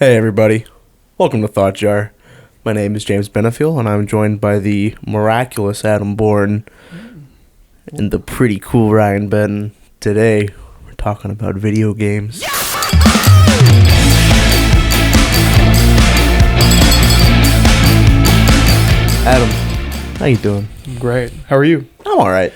Hey everybody, welcome to Thought Jar. My name is James Benefiel, and I'm joined by the miraculous Adam Bourne and the pretty cool Ryan Benton. Today, we're talking about video games. Adam, how you doing? Great. How are you? I'm alright.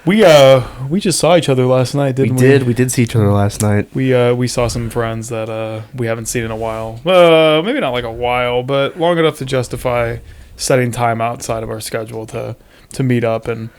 We just saw each other last night, didn't we? We did see each other last night. We saw some friends that we haven't seen in a while. Maybe not like a while, but long enough to justify setting time outside of our schedule to meet up and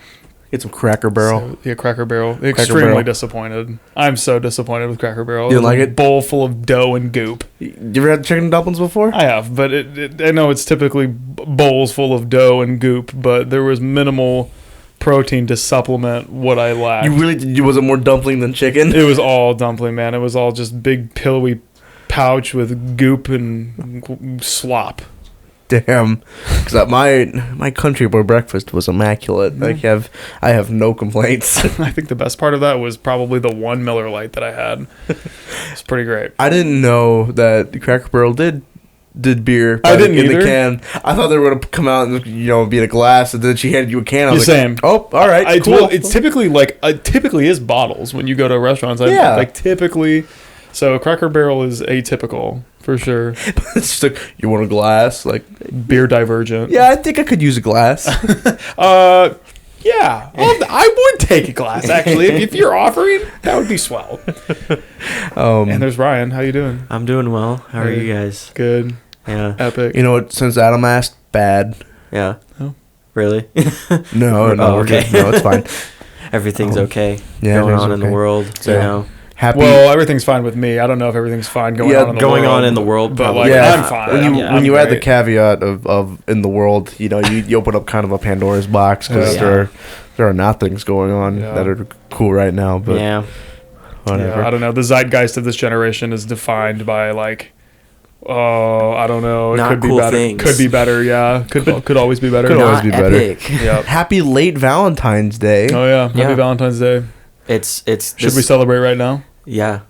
Get some Cracker Barrel. Cracker Barrel. Extremely disappointed. I'm so disappointed with Cracker Barrel. You didn't like it? Bowl full of dough and goop. You ever had chicken dumplings before? I have, but I know it's typically bowls full of dough and goop, but there was minimal protein to supplement what I lacked. Was it more dumpling than chicken? It was all dumpling, man. It was all just big pillowy pouch with goop and slop. Damn, because my country boy breakfast was immaculate. Mm. I have no complaints. I think the best part of that was probably the one Miller Lite that I had. It's pretty great. I didn't know that Cracker Barrel did beer. I didn't in either. The can. I thought they were gonna come out and be in a glass, and then she handed you a can. I was Same. Oh, all right, cool. It's typically typically is bottles when you go to restaurants. Yeah. Like typically. So Cracker Barrel is atypical for sure. It's just like, you want a glass, like Beer divergent. Yeah, I think I could use a glass. Yeah, I would take a glass actually. If you're offering, that would be swell. And there's Ryan. How you doing? I'm doing well. How are you guys? Good. Yeah. Epic. You know what? Since Adam asked, bad. Yeah. Oh. Really? No, okay. No, it's fine. Everything's okay. Yeah, going on in okay. the world. So Yeah. Happy. Well, everything's fine with me. I don't know if everything's fine going on in the world. in the world, but probably. I'm fine. When you add the caveat of in the world, you open up kind of a Pandora's box because there are not things going on that are cool right now. But whatever. Yeah, I don't know. The zeitgeist of this generation is defined by I don't know. It Not could be cool better. things. Could be better. Yeah. Could always be better. Could always Not be better. epic. Yeah. Happy late Valentine's Day. Oh yeah. Happy Yeah. Valentine's Day. It's Should we celebrate right now? Yeah.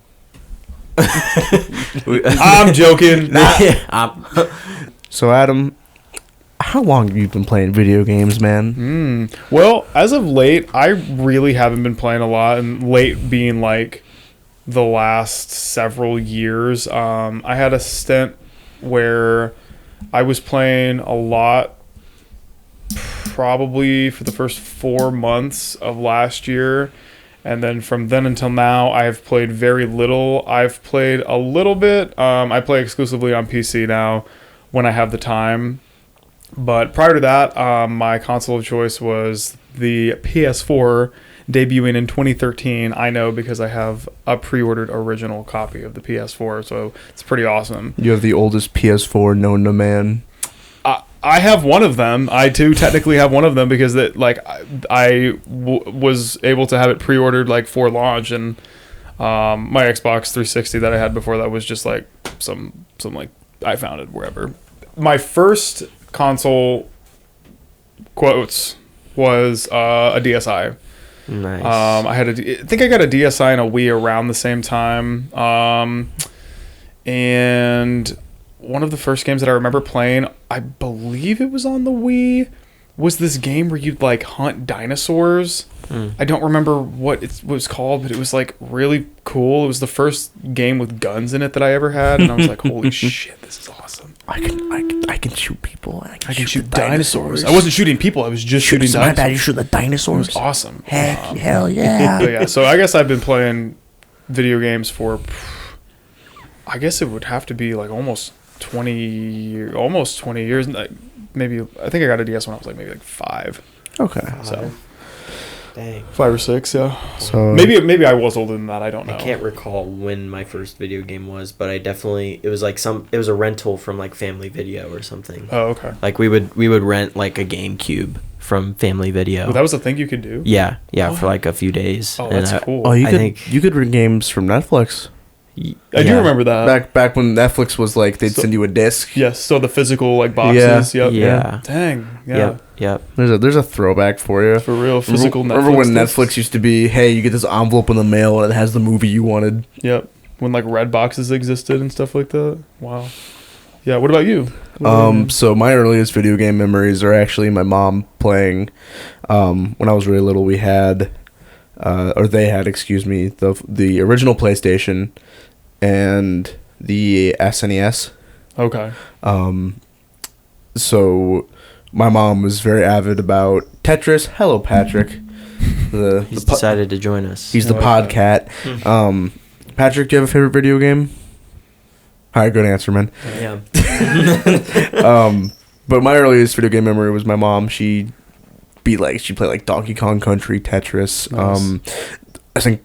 I'm joking. So Adam, how long have you been playing video games, man? Well, as of late, I really haven't been playing a lot, and late being like the last several years. I had a stint where I was playing a lot, probably for the first 4 months of last year. And then from then until now, I've played very little. I've played a little bit. I play exclusively on PC now when I have the time. But prior to that, my console of choice was the PS4, debuting in 2013. I know because I have a pre-ordered original copy of the PS4, so it's pretty awesome. You have the oldest PS4 known to man. I have one of them. I too technically have one of them because I was able to have it pre-ordered for launch, and my Xbox 360 that I had before that was just some I found it wherever. My first console quotes was a DSi. Nice. I think I got a DSi and a Wii around the same time, and one of the first games that I remember playing, I believe it was on the Wii, was this game where you'd hunt dinosaurs. I don't remember what it was called, but it was really cool. It was the first game with guns in it that I ever had, and I was like, holy shit, this is awesome. I can shoot people. I can shoot dinosaurs. I wasn't shooting people, I was just shooting dinosaurs. My bad, you shoot the dinosaurs. It was awesome. Hell yeah. Yeah. So I guess I've been playing video games for, I guess it would have to be almost 20 years. Maybe I think I got a DS when I was maybe 5. Okay. So Dang. 5 or 6, yeah. So Maybe I was older than that. I don't know. I can't recall when my first video game was, but I definitely it was a rental from Family Video or something. Oh, okay. We would rent a GameCube from Family Video. Well, that was a thing you could do. Yeah, for a few days. Oh, that's cool. Oh, you could rent games from Netflix. I do remember that. Back when Netflix was they'd send you a disc. Yes, so the physical boxes. Yeah. Yep. Yeah. Dang. Yeah. Yep. There's a throwback for you. For real, physical Netflix. Remember when Netflix used to be, hey, you get this envelope in the mail and it has the movie you wanted? Yep. when like red boxes existed and stuff like that. Wow. Yeah. What about you? So my earliest video game memories are actually my mom playing. When I was really little, we had, or they had, excuse me, the original PlayStation and the SNES. Okay. So my mom was very avid about Tetris. Hello, Patrick. He's decided to join us. He's the podcat. Patrick, do you have a favorite video game? All right, good answer, man. Yeah. But my earliest video game memory was my mom. She played like Donkey Kong Country, Tetris. Nice. I think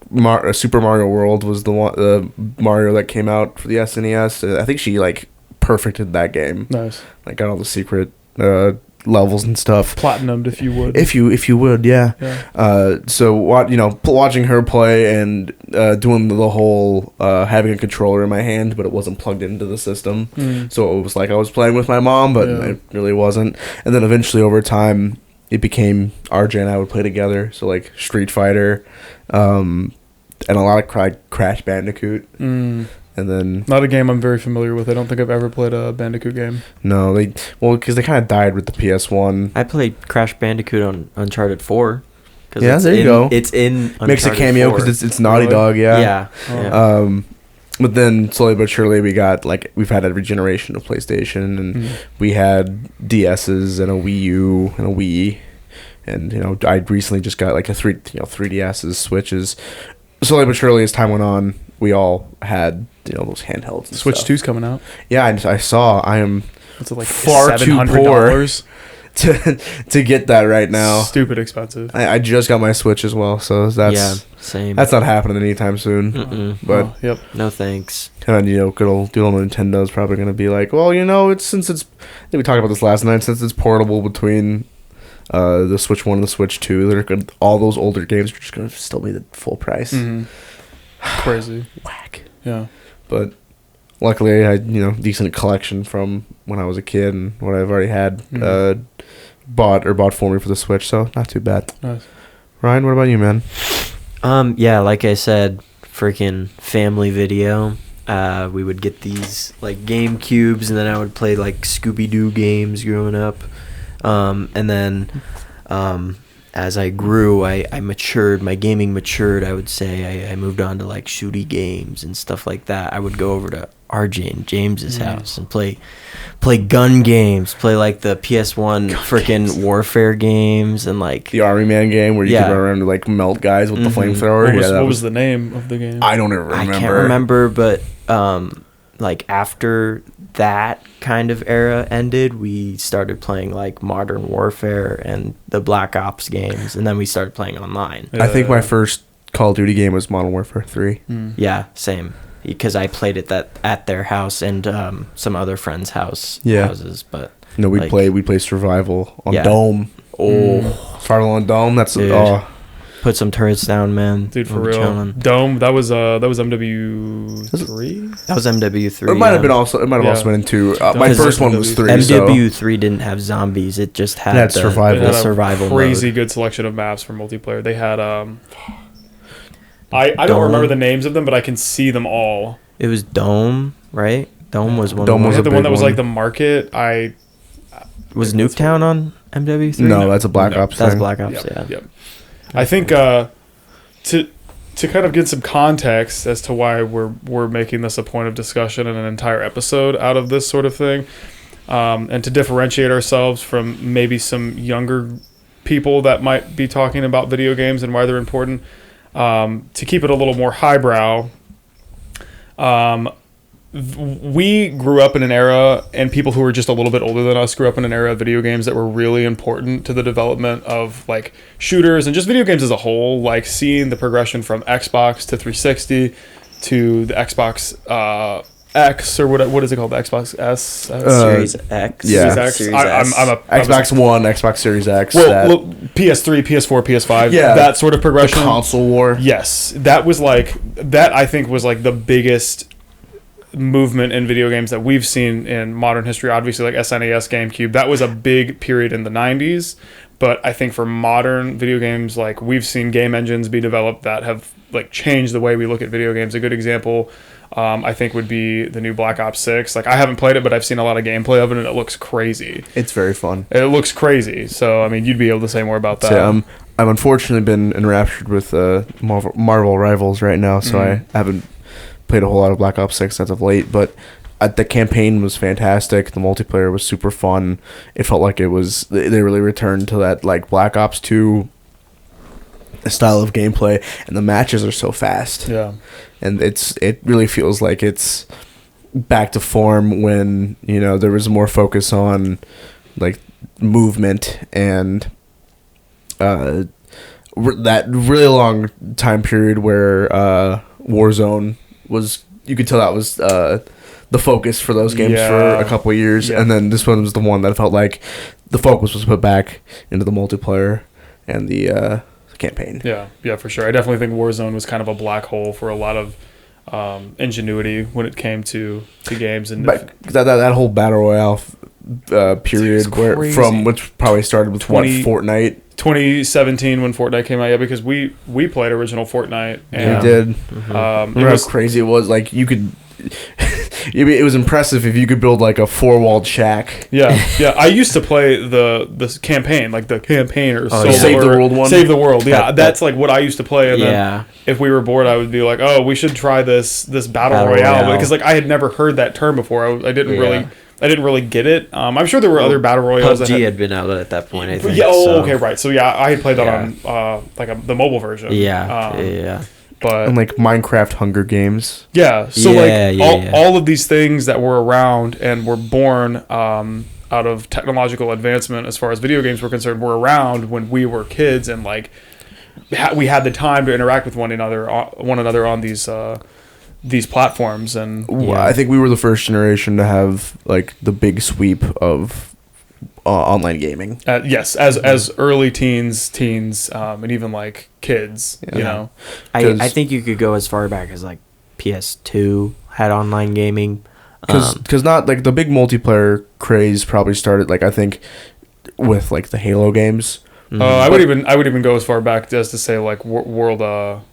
Super Mario World was the one, Mario that came out for the SNES. I think she like perfected that game. Nice. Like got all the secret levels and stuff. Platinumed, if you would. If you would, yeah. So watching her play and doing the whole having a controller in my hand, but it wasn't plugged into the system. So it was like I was playing with my mom, but it really wasn't. And then eventually, over time, it became RJ and I would play together. So like Street Fighter, and a lot of Crash Bandicoot. And then not a game I'm very familiar with. I don't think I've ever played a Bandicoot game. No, because they kind of died with the PS1. I played Crash Bandicoot on Uncharted 4. Yeah, there you go. It's in Uncharted Makes a cameo 4. because it's Naughty Dog. Yeah. Yeah. But then slowly but surely we've had every generation of PlayStation, and we had DSs and a Wii U and a Wii, and I recently just got like a 3DSs, Switches. Slowly but surely as time went on, we all had those handhelds. And Switch stuff. 2's coming out. Yeah, I saw. I am like far too poor to get that right now. Stupid expensive. I just got my Switch as well, so same. That's not happening anytime soon. But yep. No thanks. And good old Nintendo's probably gonna be like, well, it's I think we talked about this last night, since it's portable between the Switch 1 and the Switch 2, all those older games are just gonna still be the full price. Crazy. Whack. Yeah. But luckily I had decent collection from when I was a kid, and what I've already had bought for me for the Switch, so not too bad. Nice. Ryan, what about you, man? Yeah, like I said, freaking family video. We would get these like Game Cubes, and then I would play like Scooby-Doo games growing up. And then as I grew, I matured. My gaming matured, I would say. I moved on to like shooty games and stuff like that. I would go over to RJ and James's house and play gun games, play like the PS1 freaking warfare games, and like the Army Man game where you could run around and like melt guys with the flamethrower. What was the name of the game? I don't even remember. I can't remember, but like after that kind of era ended, we started playing like Modern Warfare and the Black Ops games, and then we started playing online. I think my first Call of Duty game was Modern Warfare 3. Yeah, same. Because I played it at their house and some other friends' houses. But we'd play Survival on Dome. Survival on Dome. That's put some turrets down, man. Dude, for real. Chilling. Dome. That was MW3. That was MW3. It might have been also. It might have also been in 2. My first one was 3. MW3 didn't have zombies. It just had survival. The survival crazy mode. Good selection of maps for multiplayer. They had I don't remember the names of them, but I can see them all. It was Dome, right? Dome was one. Dome of was the one that was like the market. Was Nuketown on MW3? No, that's a Black Ops. That's Black Ops. Yep. I think to kind of get some context as to why we're making this a point of discussion and an entire episode out of this sort of thing, and to differentiate ourselves from maybe some younger people that might be talking about video games and why they're important. To keep it a little more highbrow, we grew up in an era, and people who were just a little bit older than us grew up in an era of video games that were really important to the development of like shooters and just video games as a whole, like seeing the progression from Xbox to 360 to the Xbox X, or what is it called? The Xbox S? Series X. Yeah. Series X. I'm Xbox One, Xbox Series X. Well, PS3, PS4, PS5. Yeah. That sort of progression. The console war. Yes. That I think was like the biggest movement in video games that we've seen in modern history. Obviously, like SNES, GameCube. That was a big period in the 90s. But I think for modern video games, like we've seen game engines be developed that have like changed the way we look at video games. A good example I think would be the new Black Ops 6. Like, I haven't played it, but I've seen a lot of gameplay of it, and it looks crazy. It's very fun. It looks crazy. So, I mean, you'd be able to say more about that. So, I've unfortunately been enraptured with Marvel Rivals right now, so I haven't played a whole lot of Black Ops 6 as of late, but the campaign was fantastic. The multiplayer was super fun. It felt like they really returned to that like Black Ops 2 style of gameplay, and the matches are so fast. Yeah. And it really feels like it's back to form when, you know, there was more focus on like movement and that really long time period where Warzone was, you could tell that was the focus for those games for a couple of years, and then this one was the one that felt like the focus was put back into the multiplayer and the campaign. Yeah, for sure. I definitely think Warzone was kind of a black hole for a lot of ingenuity when it came to games, and that whole battle royale period which probably started with Fortnite. 2017 when Fortnite came out, because we played original Fortnite. And, we did. Remember how crazy it was? Like, you could. It was impressive if you could build like a 4-walled shack. Yeah. I used to play the campaign, like the campaign or Save the World one. Save the World. Yeah, that's like what I used to play. And then if we were bored, I would be like, "Oh, we should try this battle royale," because like I had never heard that term before. I didn't really get it. I'm sure there were other battle royales. PUBG had been out at that point, I think. Yeah. Okay. Right. So I had played that on the mobile version. Yeah. But and like Minecraft Hunger Games. Yeah. So all of these things that were around and were born out of technological advancement as far as video games were concerned were around when we were kids, and like we had the time to interact with one another on these platforms. And I think we were the first generation to have like the big sweep of online gaming. Yes, as early teens, and even like kids. You know, I think you could go as far back as like PS2 had online gaming. Because not like the big multiplayer craze probably started like I think with like the Halo games. I would even go as far back as to say like World of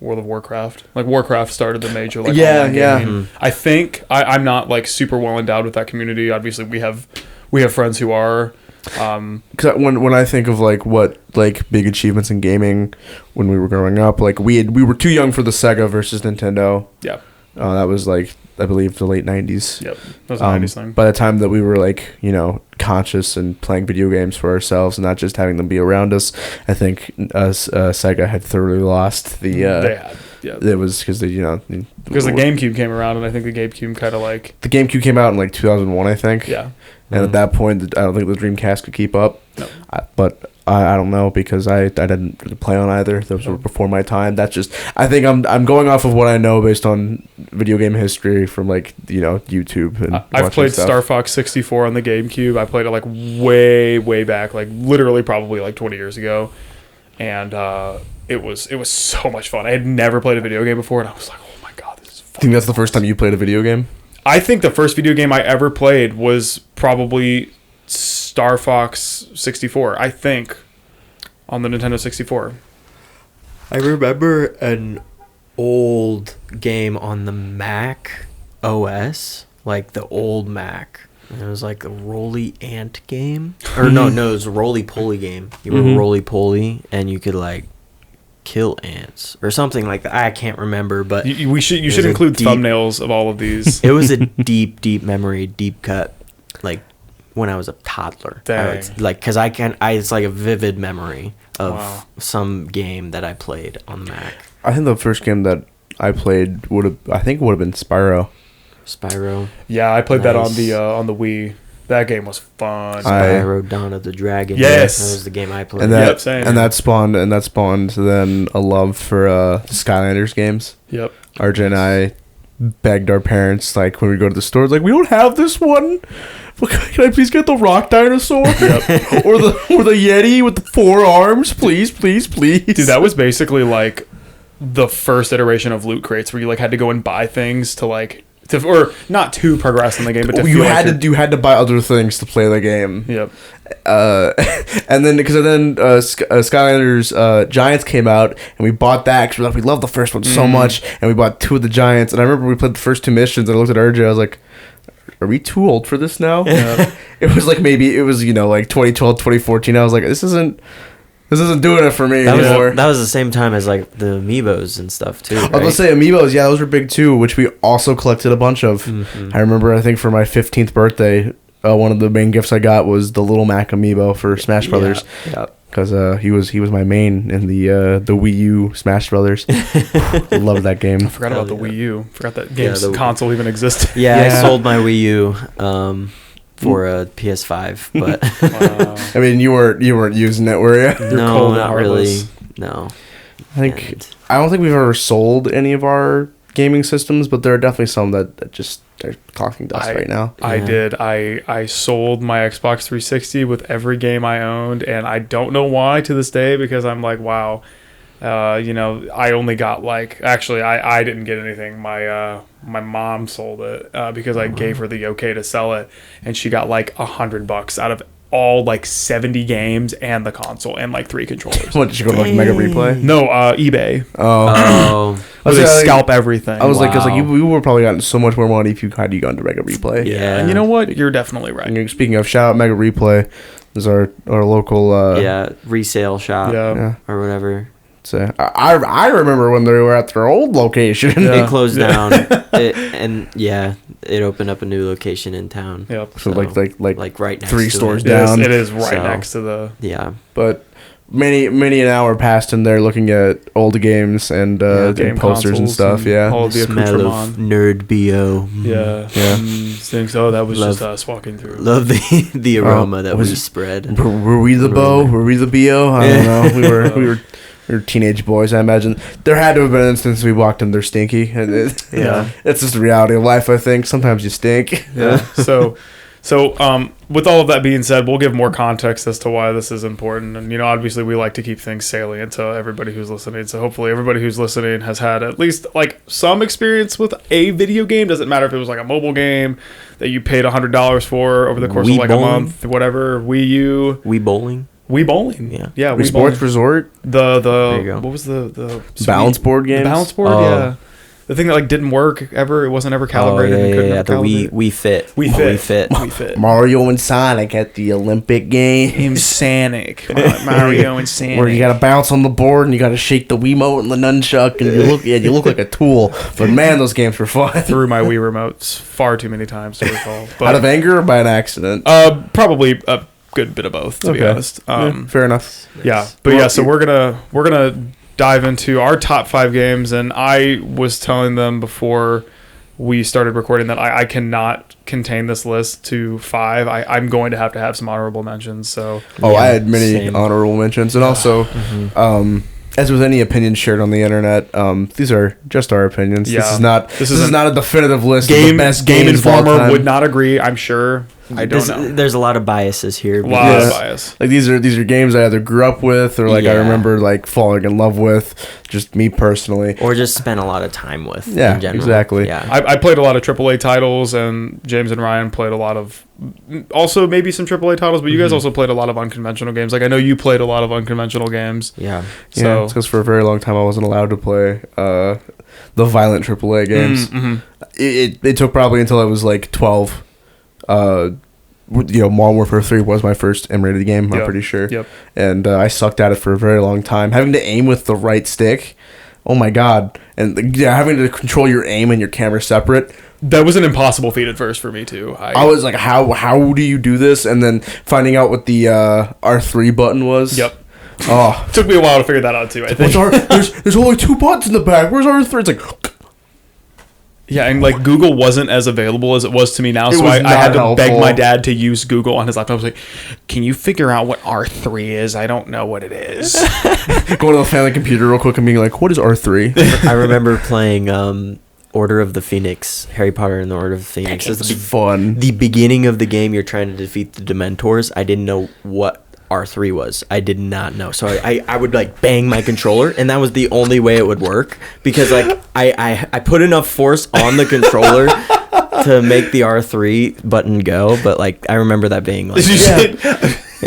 Warcraft. Like Warcraft started the major like online gaming. I think I'm not like super well endowed with that community. Obviously, we have friends who are. Because when I think of like what like big achievements in gaming when we were growing up, like we were too young for the Sega versus Nintendo. Yeah. That was like I believe the late 90s. Yep. That was a 90s thing. By the time that we were like, you know, conscious and playing video games for ourselves and not just having them be around us, I think Sega had thoroughly lost the. They had. Yeah. It was because the because the GameCube came around, and I think the GameCube kind of like the GameCube came out in like 2001, I think. Yeah. And at that point, I don't think the Dreamcast could keep up. No. But I don't know because I didn't really play on either. Those were before my time. That's just I think I'm going off of what I know based on video game history from like YouTube and I've played stuff. Star Fox 64 on the GameCube. I played it like way back, like literally probably like 20 years ago, and it was so much fun. I had never played a video game before, and I was like, oh my god, this is fun. I think that's the first time you played a video game? I think the first video game I ever played was probably Star Fox 64, I think, on the Nintendo 64. I remember an old game on the Mac OS, like the old Mac. And it was like a Roly Ant game. Or no, it was a Roly Poly game. You were Roly Poly, and you could like kill ants or something like that. I can't remember, but you should include thumbnails of all of these. It was a deep memory, deep cut, like when I was a toddler. Dang. Because it's like a vivid memory of some game that I played on the Mac. I think the first game that I played would have been Spyro. Yeah, I played that on the Wii. That game was fun. Spyro Dawn of the Dragon. Yes, that was the game I played. And that spawned then a love for Skylanders games. Yep. RJ and I begged our parents like when we go to the store, like we don't have this one. Can I please get the rock dinosaur? Yep. or the Yeti with the 4 arms, please. Dude, that was basically like the first iteration of loot crates where you like had to go and buy things to like or not to progress in the game, but to you feel had like to you had to buy other things to play the game. Yep. And then Skylanders Giants came out, and we bought that because we loved the first one so much, and we bought 2 of the Giants. And I remember we played the first 2 missions, and I looked at RJ, I was like, are we too old for this now? It was like maybe it was like 2012, 2014. I was like, this isn't doing it for me anymore. That was the same time as like the amiibos and stuff too. Right? I was gonna say amiibos, yeah, those were big too, which we also collected a bunch of. I remember, I think for my 15th birthday, one of the main gifts I got was the Little Mac amiibo for Smash Brothers. Yeah. Because he was my main in the Wii U Smash Brothers. Loved that game. I forgot about the Wii U. Forgot that game's console even existed. Yeah, I sold my Wii U for a PS5, but I mean, you weren't using it, were you? no, not really. No. I don't think we've ever sold any of our gaming systems, but there are definitely some that just are collecting dust right now. I did. I sold my Xbox 360 with every game I owned, and I don't know why to this day, because I'm like, wow, I only got I didn't get anything. My mom sold it because I gave her the okay to sell it, and she got like $100 out of all 70 games and the console and 3 controllers. What, did you go to Mega Replay? No, eBay. Oh. They scalp everything. I was like, you were probably gotten so much more money if you had gone to Mega Replay. Yeah. And you know what? You're definitely right. And speaking of, shout out Mega Replay. This is our local resale shop or whatever. So I remember when they were at their old location. They closed down, it opened up a new location in town. Yep. So like right next 3 to stores it. down. It is right next to the. Yeah. But many an hour passed in there looking at old games and game posters and stuff. All the smell of nerd bo. Yeah. Think so. That was just us walking through. Love the aroma that we spread. Were we the bo? Were we the bo? I don't know. We were teenage boys, I imagine. There had to have been an instance we walked in, they're stinky. And it's just the reality of life, I think. Sometimes you stink. Yeah. So with all of that being said, we'll give more context as to why this is important. And, obviously we like to keep things salient to everybody who's listening. So hopefully everybody who's listening has had at least some experience with a video game. Doesn't matter if it was a mobile game that you paid $100 for over the course of a month, whatever. Wii U. Wii Bowling. Wii Bowling. Yeah. Wii Sports Resort. What was the balance board games? The balance board, yeah. The thing that didn't work ever, it wasn't ever calibrated. The Wii Fit. Wii Fit. Mario and Sonic at the Olympic Games. Sonic. Mario and Sonic. Where you gotta bounce on the board and you gotta shake the Wiimote and the nunchuck and you look like a tool. But man, those games were fun. Threw my Wii remotes far too many times to recall. But, out of anger or by an accident? Probably a good bit of both, to be honest. Fair enough. Yeah, but so we're gonna dive into our top 5 games, and I was telling them before we started recording that I cannot contain this list to 5. I'm going to have some honorable mentions. So I had many honorable mentions, and also as with any opinion shared on the internet, these are just our opinions. Yeah. This is not a definitive list of the best Game games Informer would not agree, I'm sure. I don't know. There's a lot of biases here. A lot of bias. These are games I either grew up with or I remember falling in love with, just me personally, or just spent a lot of time with. Yeah, in general. exactly. Yeah, I played a lot of AAA titles, and James and Ryan played a lot of, also maybe some AAA titles, but you guys also played a lot of unconventional games. I know you played a lot of unconventional games. Yeah. So it's because for a very long time I wasn't allowed to play the violent AAA games. It took probably until I was 12. Modern Warfare 3 was my first M-rated game, I'm pretty sure. Yep. And I sucked at it for a very long time. Having to aim with the right stick, oh my god. And having to control your aim and your camera separate. That was an impossible feat at first for me, too. I was like, how do you do this? And then finding out what the R3 button was. Yep. Oh. Took me a while to figure that out, too, I think. There's only 2 buttons in the back. Where's R3? It's like... Yeah, and Google wasn't as available as it was to me now, so I had to beg my dad to use Google on his laptop. I was like, "Can you figure out what R3 is? I don't know what it is." Going to the family computer real quick and being like, "What is R3?" I remember playing Order of the Phoenix, Harry Potter and the Order of the Phoenix. It's fun. The beginning of the game, you're trying to defeat the Dementors. I didn't know what R3 was. I did not know. So I would bang my controller, and that was the only way it would work, because I put enough force on the controller to make the R3 button go, but like I remember that being like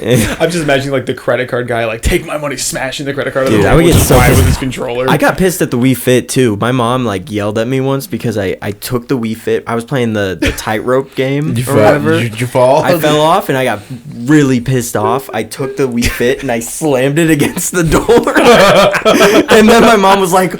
I'm just imagining like the credit card guy, like take my money, smashing the credit card. Dude, I I would get so with his controller. I got pissed at the Wii Fit too. My mom like yelled at me once because I took the Wii Fit. I was playing the tightrope game or whatever. Did you fall? I fell off and I got really pissed off. I took the Wii Fit and I slammed it against the door. And then my mom was like,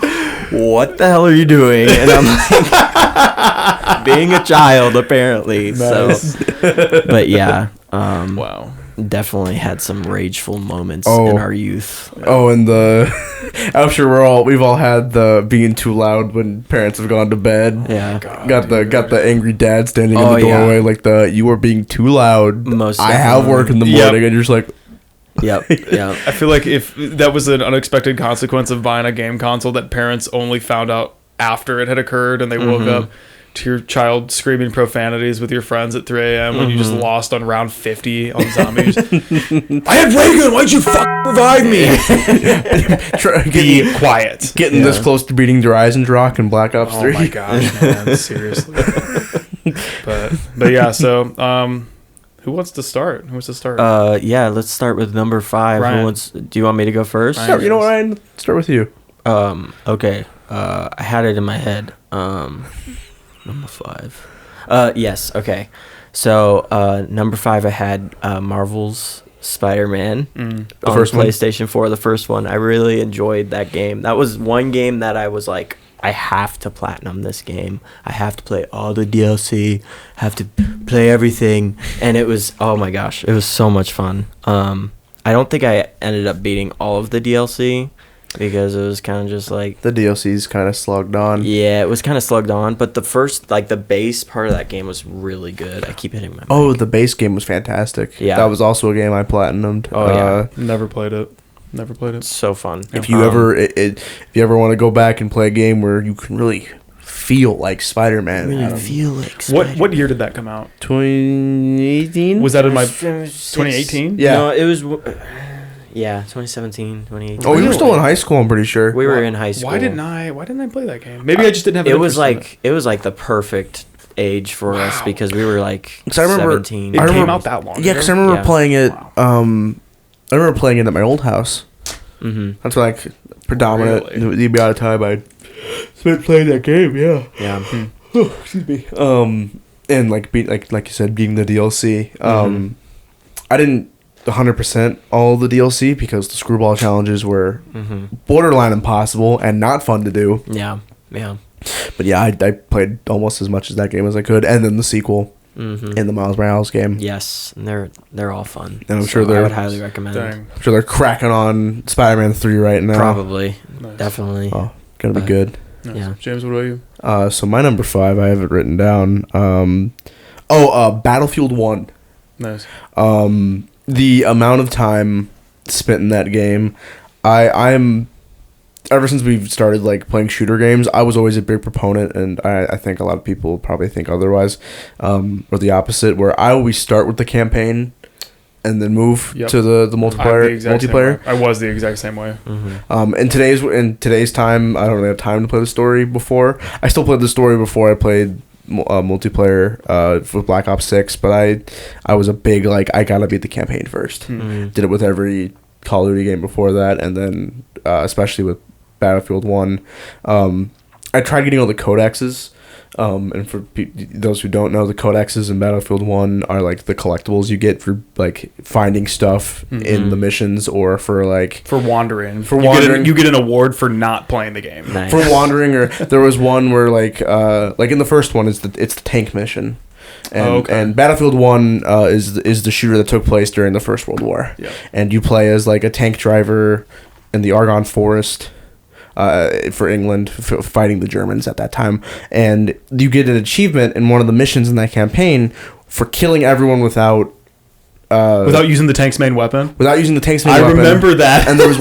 "What the hell are you doing?" And I'm like, being a child apparently. Nice. So, but yeah. Wow. Definitely had some rageful moments in our youth. Oh, and I'm sure we've all had the being too loud when parents have gone to bed. Yeah. Got the angry dad standing in the doorway, like you are being too loud. Most I have work in the morning, and you're just like, Yep. I feel like if that was an unexpected consequence of buying a game console that parents only found out after it had occurred, and they woke up to your child screaming profanities with your friends at 3 a.m. when you just lost on round 50 on zombies. I had Reagan. Why'd you revive me? Be quiet. Getting this close to beating Horizon Rock and Black Ops 3. Oh my gosh, man! Seriously. but yeah. So who wants to start? Yeah. Let's start with number 5. Ryan. Do you want me to go first? Ryan. You know what, Ryan? Let's start with you. Okay. I had it in my head. Number 5. Yes. Okay. So number 5, I had Marvel's Spider-Man The on first one? PlayStation 4. The first one. I really enjoyed that game. That was one game that I was like, I have to platinum this game. I have to play all the DLC. Have to play everything. And it was, oh my gosh, it was so much fun. I don't think I ended up beating all of the DLC because it was kind of just like The DLC's kind of slugged on. yeah, it was kind of slugged on. But the first, like the base part of that game was really good. I keep hitting my mic. Oh, the base game was fantastic. Yeah. That was also a game I platinumed. Oh, yeah. Never played it. It's so fun. If you ever want to go back and play a game where you can really feel like Spider-Man. really Adam. feel like What year did that come out? 2018? Was that in my 2018? Yeah. No, it was. Yeah, 2017, 2018. Oh, you were still in high school, I'm pretty sure. We were in high school. Why didn't I play that game? Maybe I just didn't have. It was like the perfect age for us because we were like 'Cause I remember- 17. It I came remember- out that long. Yeah, because I remember Yeah. playing it. I remember playing it at my old house. Mm-hmm. That's like predominant Really? the amount of time I spent playing that game. Yeah. Yeah. Oh, excuse me. And like like you said, being the DLC. I didn't 100% all the DLC because the screwball challenges were borderline impossible and not fun to do. Yeah. But yeah, I played almost as much as that game as I could, and then the sequel in the Miles Morales game. Yes, and they're all fun. And I'm sure I they're- would highly recommend. Dang. I'm sure they're cracking on Spider-Man 3 right now. Probably, Nice. definitely. Oh, gonna be But- good. Nice. Yeah. James, what about you? So my number 5, I have it written down. Battlefield 1. Nice. The amount of time spent in that game, I'm ever since we've started like playing shooter games, I was always a big proponent, and I think a lot of people probably think otherwise, or the opposite, where I always start with the campaign and then move Yep. to the multiplayer. I was the exact same way. In today's time, I don't really have time to play the story before. I still played the story before I played multiplayer for Black Ops 6, but I was a big like I gotta beat the campaign first. Did it with every Call of Duty game before that, and then especially with Battlefield 1. I tried getting all the codexes. And for those who don't know, the codexes in Battlefield 1 are like the collectibles you get for like finding stuff in the missions, or for like For wandering. wandering. You get an award for not playing the game. Nice. for wandering. Or there was one where like in the first one it's the tank mission, and and Battlefield 1 is the shooter that took place during the First World War. Yeah. And you play as like a tank driver in the Argonne Forest. For England, fighting the Germans at that time, and you get an achievement in one of the missions in that campaign for killing everyone without using the tank's main weapon. Without using the tank's main I weapon. remember that. And there was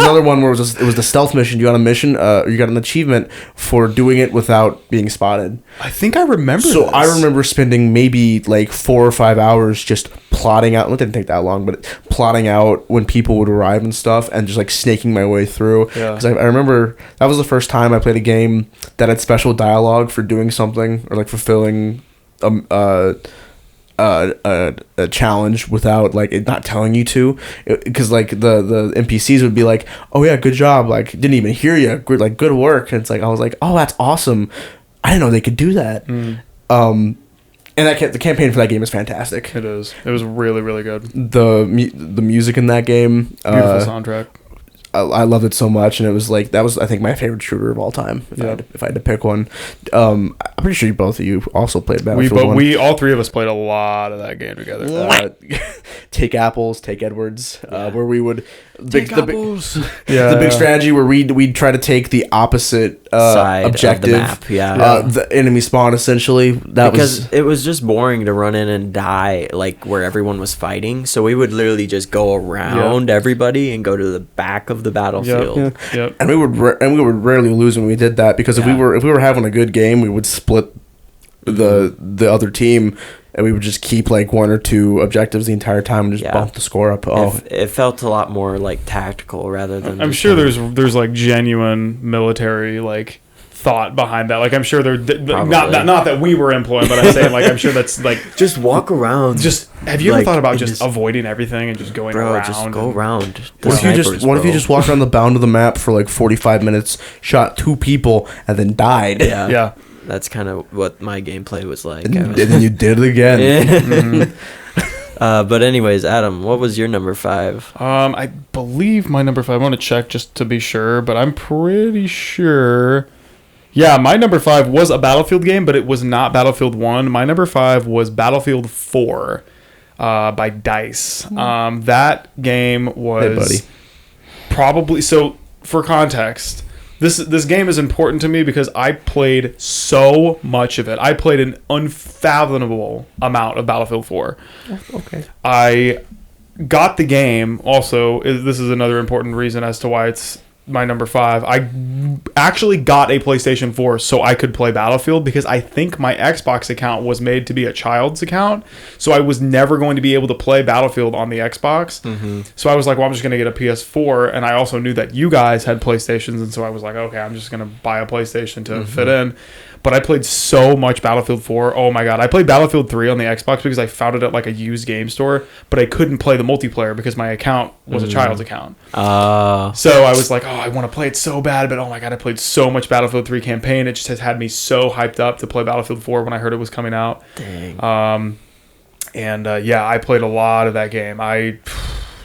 another one where it was the stealth mission. You got a mission, you got an achievement for doing it without being spotted. I think I remember. So this. I remember spending maybe like 4 or 5 hours just plotting out. It didn't take that long, but plotting out when people would arrive and stuff, and just like snaking my way through. Yeah. Because I remember that was the first time I played a game that had special dialogue for doing something or like fulfilling a challenge without like it not telling you to, because like the NPCs would be like, oh yeah, good job, like didn't even hear you, good work. And it's like I was like, oh, that's awesome. I didn't know they could do that. And the campaign for that game is fantastic. It is. It was really, really good. The music in that game, Beautiful soundtrack. I loved it so much, and it was like that was I think my favorite shooter of all time. If I had to pick one, I'm pretty sure both of you also played Battlefield 1. We all three of us played a lot of that game together. Take apples, take Edwards, where we would Yeah. the big strategy where we'd try to take the opposite Side objective, of the map, the enemy spawn essentially. Because it was just boring to run in and die like where everyone was fighting, so we would literally just go around everybody and go to the back of the battlefield. Yep. And we would rarely lose when we did that, because if we were having a good game, we would split the other team, and we would just keep like one or two objectives the entire time and just bump the score up. It felt a lot more like tactical rather than. I'm sure there's like genuine military like thought behind that. Like I'm sure not that we were employed, but I'm saying like I'm sure that's like just walk around. Just have you ever like, thought about just avoiding everything and just going around? Just go around. What if you just walked around the bound of the map for like 45 minutes, shot 2 people, and then died? Yeah. That's kind of what my gameplay was like. And then you did it again. But anyways, Adam, what was your number 5? I believe my number 5. I want to check just to be sure, but I'm pretty sure. Yeah, my number 5 was a Battlefield game, but it was not Battlefield 1. My number 5 was Battlefield 4 by DICE. That game was probably... So, for context, this game is important to me because I played so much of it. I played an unfathomable amount of Battlefield 4. Okay. I got the game also. This is another important reason as to why it's my number 5. I actually got a PlayStation 4 so I could play Battlefield, because I think my Xbox account was made to be a child's account, so I was never going to be able to play Battlefield on the Xbox. So I was like, well, I'm just going to get a PS4, and I also knew that you guys had PlayStations, and so I was like, okay, I'm just going to buy a PlayStation to fit in. But I played so much Battlefield 4. Oh my god. I played Battlefield 3 on the Xbox because I found it at like a used game store, but I couldn't play the multiplayer because my account was a child's account. So I was like, oh, I want to play it so bad, but oh my god, I played so much Battlefield 3 campaign. It just has had me so hyped up to play Battlefield 4 when I heard it was coming out. Dang. I played a lot of that game.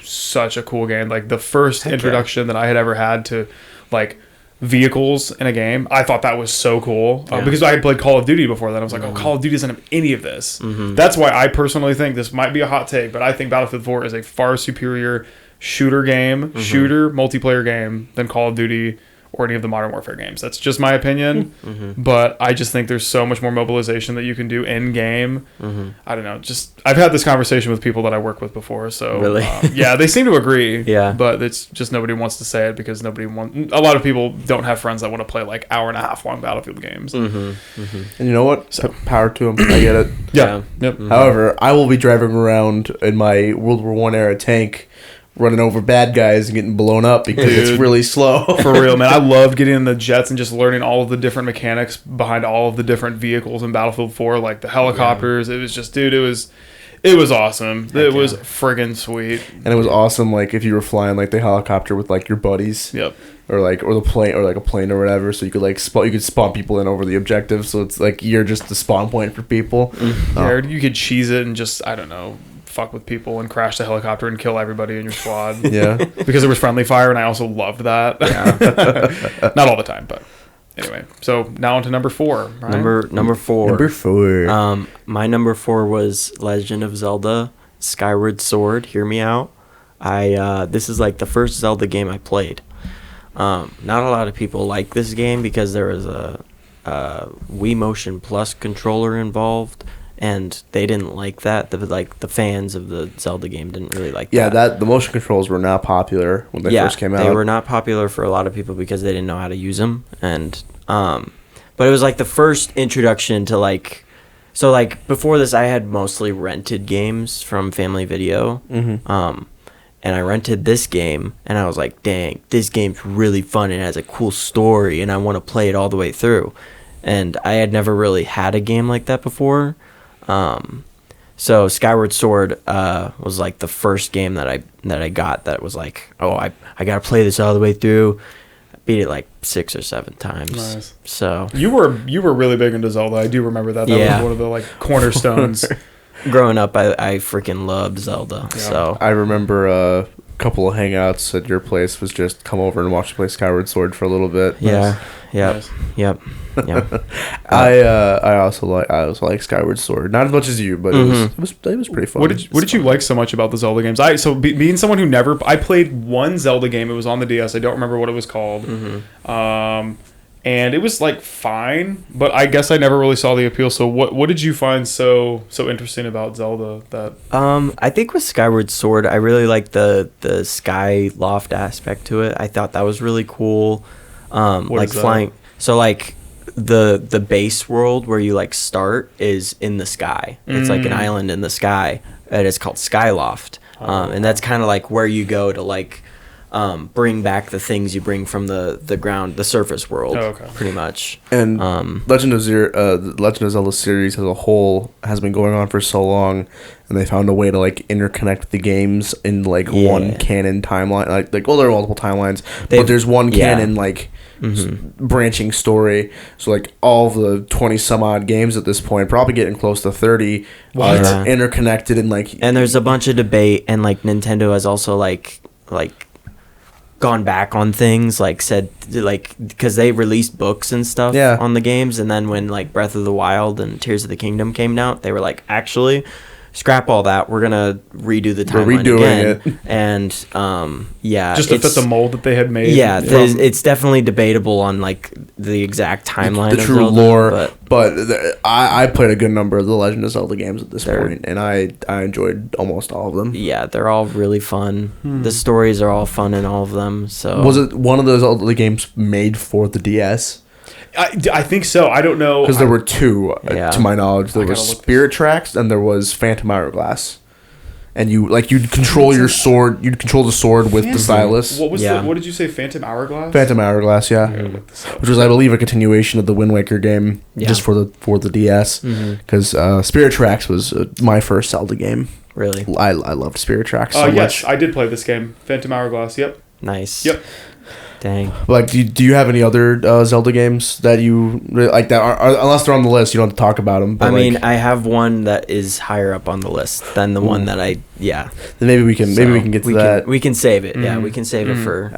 Such a cool game. Like the first introduction that I had ever had to like vehicles in a game, I thought that was so cool because I had played Call of Duty before that. I was like, oh, Call of Duty doesn't have any of this. That's why I personally think, this might be a hot take, but I think Battlefield 4 is a far superior shooter multiplayer game than Call of Duty or any of the Modern Warfare games. That's just my opinion. But I just think there's so much more mobilization that you can do in game. I don't know. Just I've had this conversation with people that I work with before. So really? Yeah, they seem to agree. Yeah. But it's just nobody wants to say it because a lot of people don't have friends that want to play like hour and a half long Battlefield games. And you know what? Power to them. I get it. Yeah. Yep. However, I will be driving around in my World War I era tank, running over bad guys and getting blown up because it's really slow. For real, man. I loved getting in the jets and just learning all of the different mechanics behind all of the different vehicles in Battlefield 4, like the helicopters. It was just, dude, it was awesome. It was friggin' sweet. And it was awesome, like, if you were flying, like, the helicopter with, like, your buddies. Yep. Or the plane, or, like, a plane or whatever, so you could, like, spawn people in over the objective, so it's, like, you're just the spawn point for people. Yeah, you could cheese it and just, I don't know, fuck with people and crash the helicopter and kill everybody in your squad. Yeah. Because there was friendly fire, and I also loved that. Yeah. Not all the time, but anyway. So now on to number 4. Right? Number 4. Number 4. My number 4 was Legend of Zelda Skyward Sword. Hear me out. This is like the first Zelda game I played. Not a lot of people like this game because there was a Wii Motion Plus controller involved, and they didn't like that. The fans of the Zelda game didn't really like that. Yeah, the motion controls were not popular when they first came out. They were not popular for a lot of people because they didn't know how to use them. And but it was like the first introduction to like, so like before this I had mostly rented games from Family Video. And I rented this game, and I was like, dang, this game's really fun and it has a cool story, and I want to play it all the way through. And I had never really had a game like that before. So Skyward Sword was like the first game that I got that was like, oh, I gotta play this all the way through. I beat it like 6 or 7 times. Nice. So You were really big into Zelda. I do remember that. That Yeah. was one of the like cornerstones. growing up, I freaking loved Zelda. Yeah. So I remember a couple of hangouts at your place was just come over and watch you play Skyward Sword for a little bit. yeah, yep, Nice. yep, yep. I also like Skyward Sword, not as much as you, but Mm-hmm. it was pretty fun. What did you like so much about the Zelda games? Being someone who I played one Zelda game. It was on the DS. I don't remember what it was called. And it was like fine, but I guess I never really saw the appeal. So what did you find so interesting about Zelda that? I think with Skyward Sword, I really liked the sky loft aspect to it. I thought that was really cool. What Like is that? flying. So like the base world where you like start is in the sky. It's like an island in the sky, and it's called Skyloft. And that's kind of like where you go to like bring back the things you bring from the ground, the surface world, pretty much. And Legend of Zelda series as a whole has been going on for so long, and they found a way to like interconnect the games in like one canon timeline. Like well, there are multiple timelines, but there's one canon like branching story. So like all the 20 some odd games at this point, probably getting close to 30, are interconnected and like. And there's a bunch of debate, and like Nintendo has also like gone back on things, like said like because they released books and stuff on the games, and then when like Breath of the Wild and Tears of the Kingdom came out, they were like, actually scrap all that, we're gonna redo the timeline again. And Just to fit the mold that they had made. It's definitely debatable on like the exact timeline the of true Zelda, lore, but I played a good number of the Legend of Zelda games at this point, and I enjoyed almost all of them. Yeah, they're all really fun. The stories are all fun in all of them. So was it one of those Zelda games made for the DS? I think so. I don't know. Because there were two, to my knowledge. There was Spirit Tracks and there was Phantom Hourglass. And you'd control your sword. You'd control the sword with the stylus. What was what did you say? Phantom Hourglass. Phantom Hourglass, yeah. Which was, I believe, a continuation of the Wind Waker game, just for the DS. Because Spirit Tracks was my first Zelda game. Really, I loved Spirit Tracks so much. Yes, I did play this game, Phantom Hourglass. Yep. Nice. Yep. Dang. Like, do you have any other Zelda games that you really, like that are unless they're on the list, you don't have to talk about them? But I mean, I have one that is higher up on the list than the one that then maybe we can get to that. We can save it. Yeah, we can save it for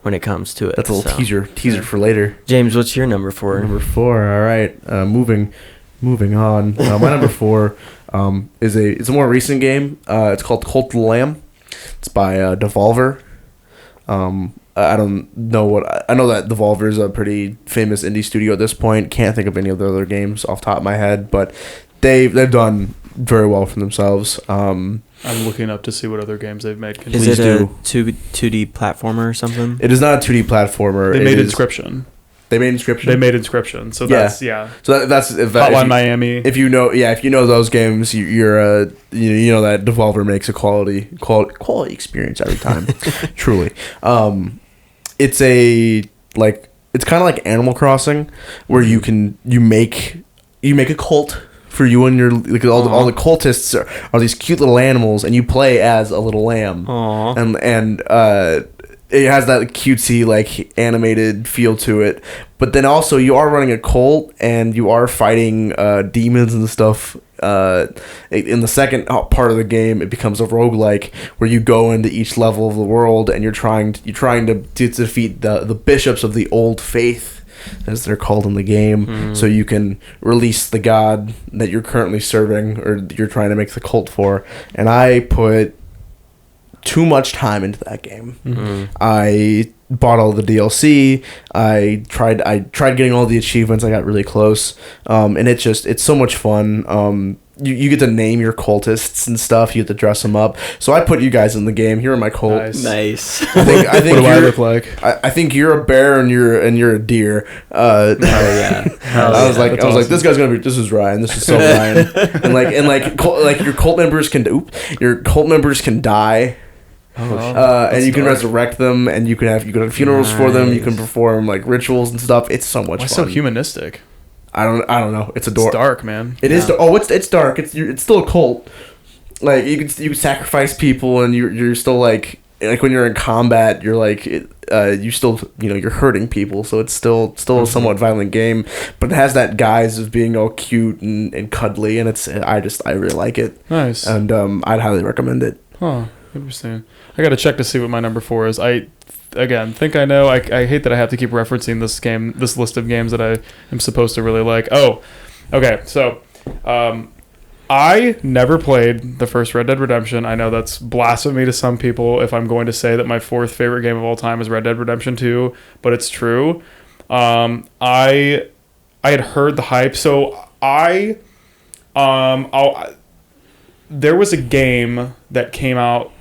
when it comes to it. That's a little teaser for later. James, what's your number 4? Number 4. All right. Moving on. My number 4 is a more recent game. It's called Cult of the Lamb. It's by Devolver. I don't know I know that Devolver is a pretty famous indie studio at this point. Can't think of any of the other games off the top of my head, but they've done very well for themselves. I'm looking up to see what other games they've made. Is it a 2D platformer or something? It is not a 2D platformer. They made Inscription. They made Inscription. So that's So that's Hotline Miami. If you know those games, you're you know that Devolver makes a quality experience every time. Truly. It's kind of like Animal Crossing, where you make a cult for you and your all the cultists are these cute little animals, and you play as a little lamb. Aww. And it has that cutesy like animated feel to it, but then also you are running a cult and you are fighting demons and stuff. In the second part of the game, it becomes a roguelike where you go into each level of the world and you're trying to defeat the bishops of the old faith, as they're called in the game, so you can release the god that you're currently serving or you're trying to make the cult for. And I put too much time into that game. I bought all the DLC. I tried getting all the achievements. I got really close. And it's so much fun. You get to name your cultists and stuff. You get to dress them up. So I put you guys in the game. Here are my cult. Nice. I think what do I look like? I think you're a bear and you're a deer. Oh yeah. I was like, this guy's gonna be. This is Ryan. This is so Ryan. and your cult members can die. And you can resurrect them, and you can have funerals for them. You can perform like rituals and stuff. It's so much fun. So humanistic? I don't know. It's It's dark, man. It is. Oh, it's dark. It's still a cult. Like you sacrifice people, and you're still like when you're in combat, you're like you still you're hurting people. So it's still a somewhat violent game, but it has that guise of being all cute and cuddly, and I really like it. Nice. And I'd highly recommend it. Huh. Interesting. I got to check to see what my number 4 is. I think I know. I hate that I have to keep referencing this list of games that I am supposed to really like. Oh, okay. So, I never played the first Red Dead Redemption. I know that's blasphemy to some people if I'm going to say that my 4th favorite game of all time is Red Dead Redemption 2, but it's true. I had heard the hype, so there was a game that came out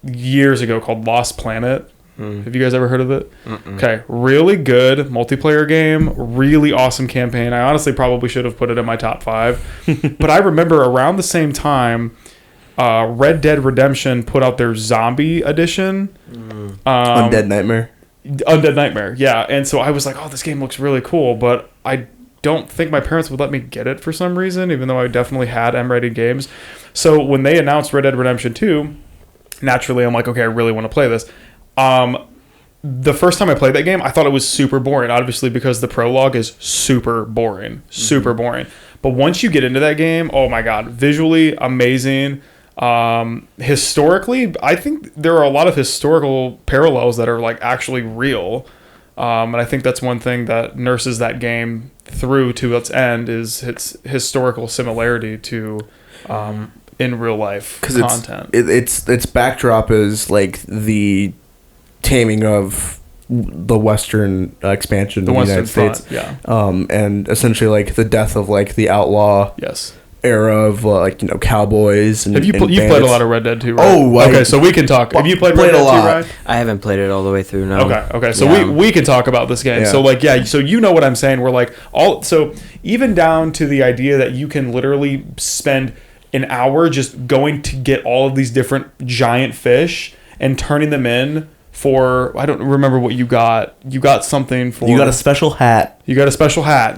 years ago called Lost Planet. Have you guys ever heard of it? Mm-mm. Okay, really good multiplayer game, really awesome campaign. I honestly probably should have put it in my top 5. But I remember around the same time, Red Dead Redemption put out their zombie edition. Undead Nightmare, yeah. And so I was like, oh, this game looks really cool, but I don't think my parents would let me get it for some reason, even though I definitely had M-rated games. So when they announced Red Dead Redemption 2, naturally I'm like, okay, I really want to play this. The first time I played that game, I thought it was super boring, obviously because the prologue is super boring. But once you get into that game, oh my god, visually amazing. Historically, I think there are a lot of historical parallels that are like actually real. And I think that's one thing that nurses that game through to its end is its historical similarity to in real life content. Its backdrop is like the taming of the Western expansion of the United States, and essentially like the death of like the outlaw era of cowboys and you've played a lot of Red Dead 2, right? Oh, okay, so we can talk. Have you played Red Dead 2, Ryan? I haven't played it all the way through, no. Okay, so we can talk about this game. So so you know what I'm saying. We're like so even down to the idea that you can literally spend an hour just going to get all of these different giant fish and turning them in for, I don't remember what you got. You got something for... You got a special hat. You got a special hat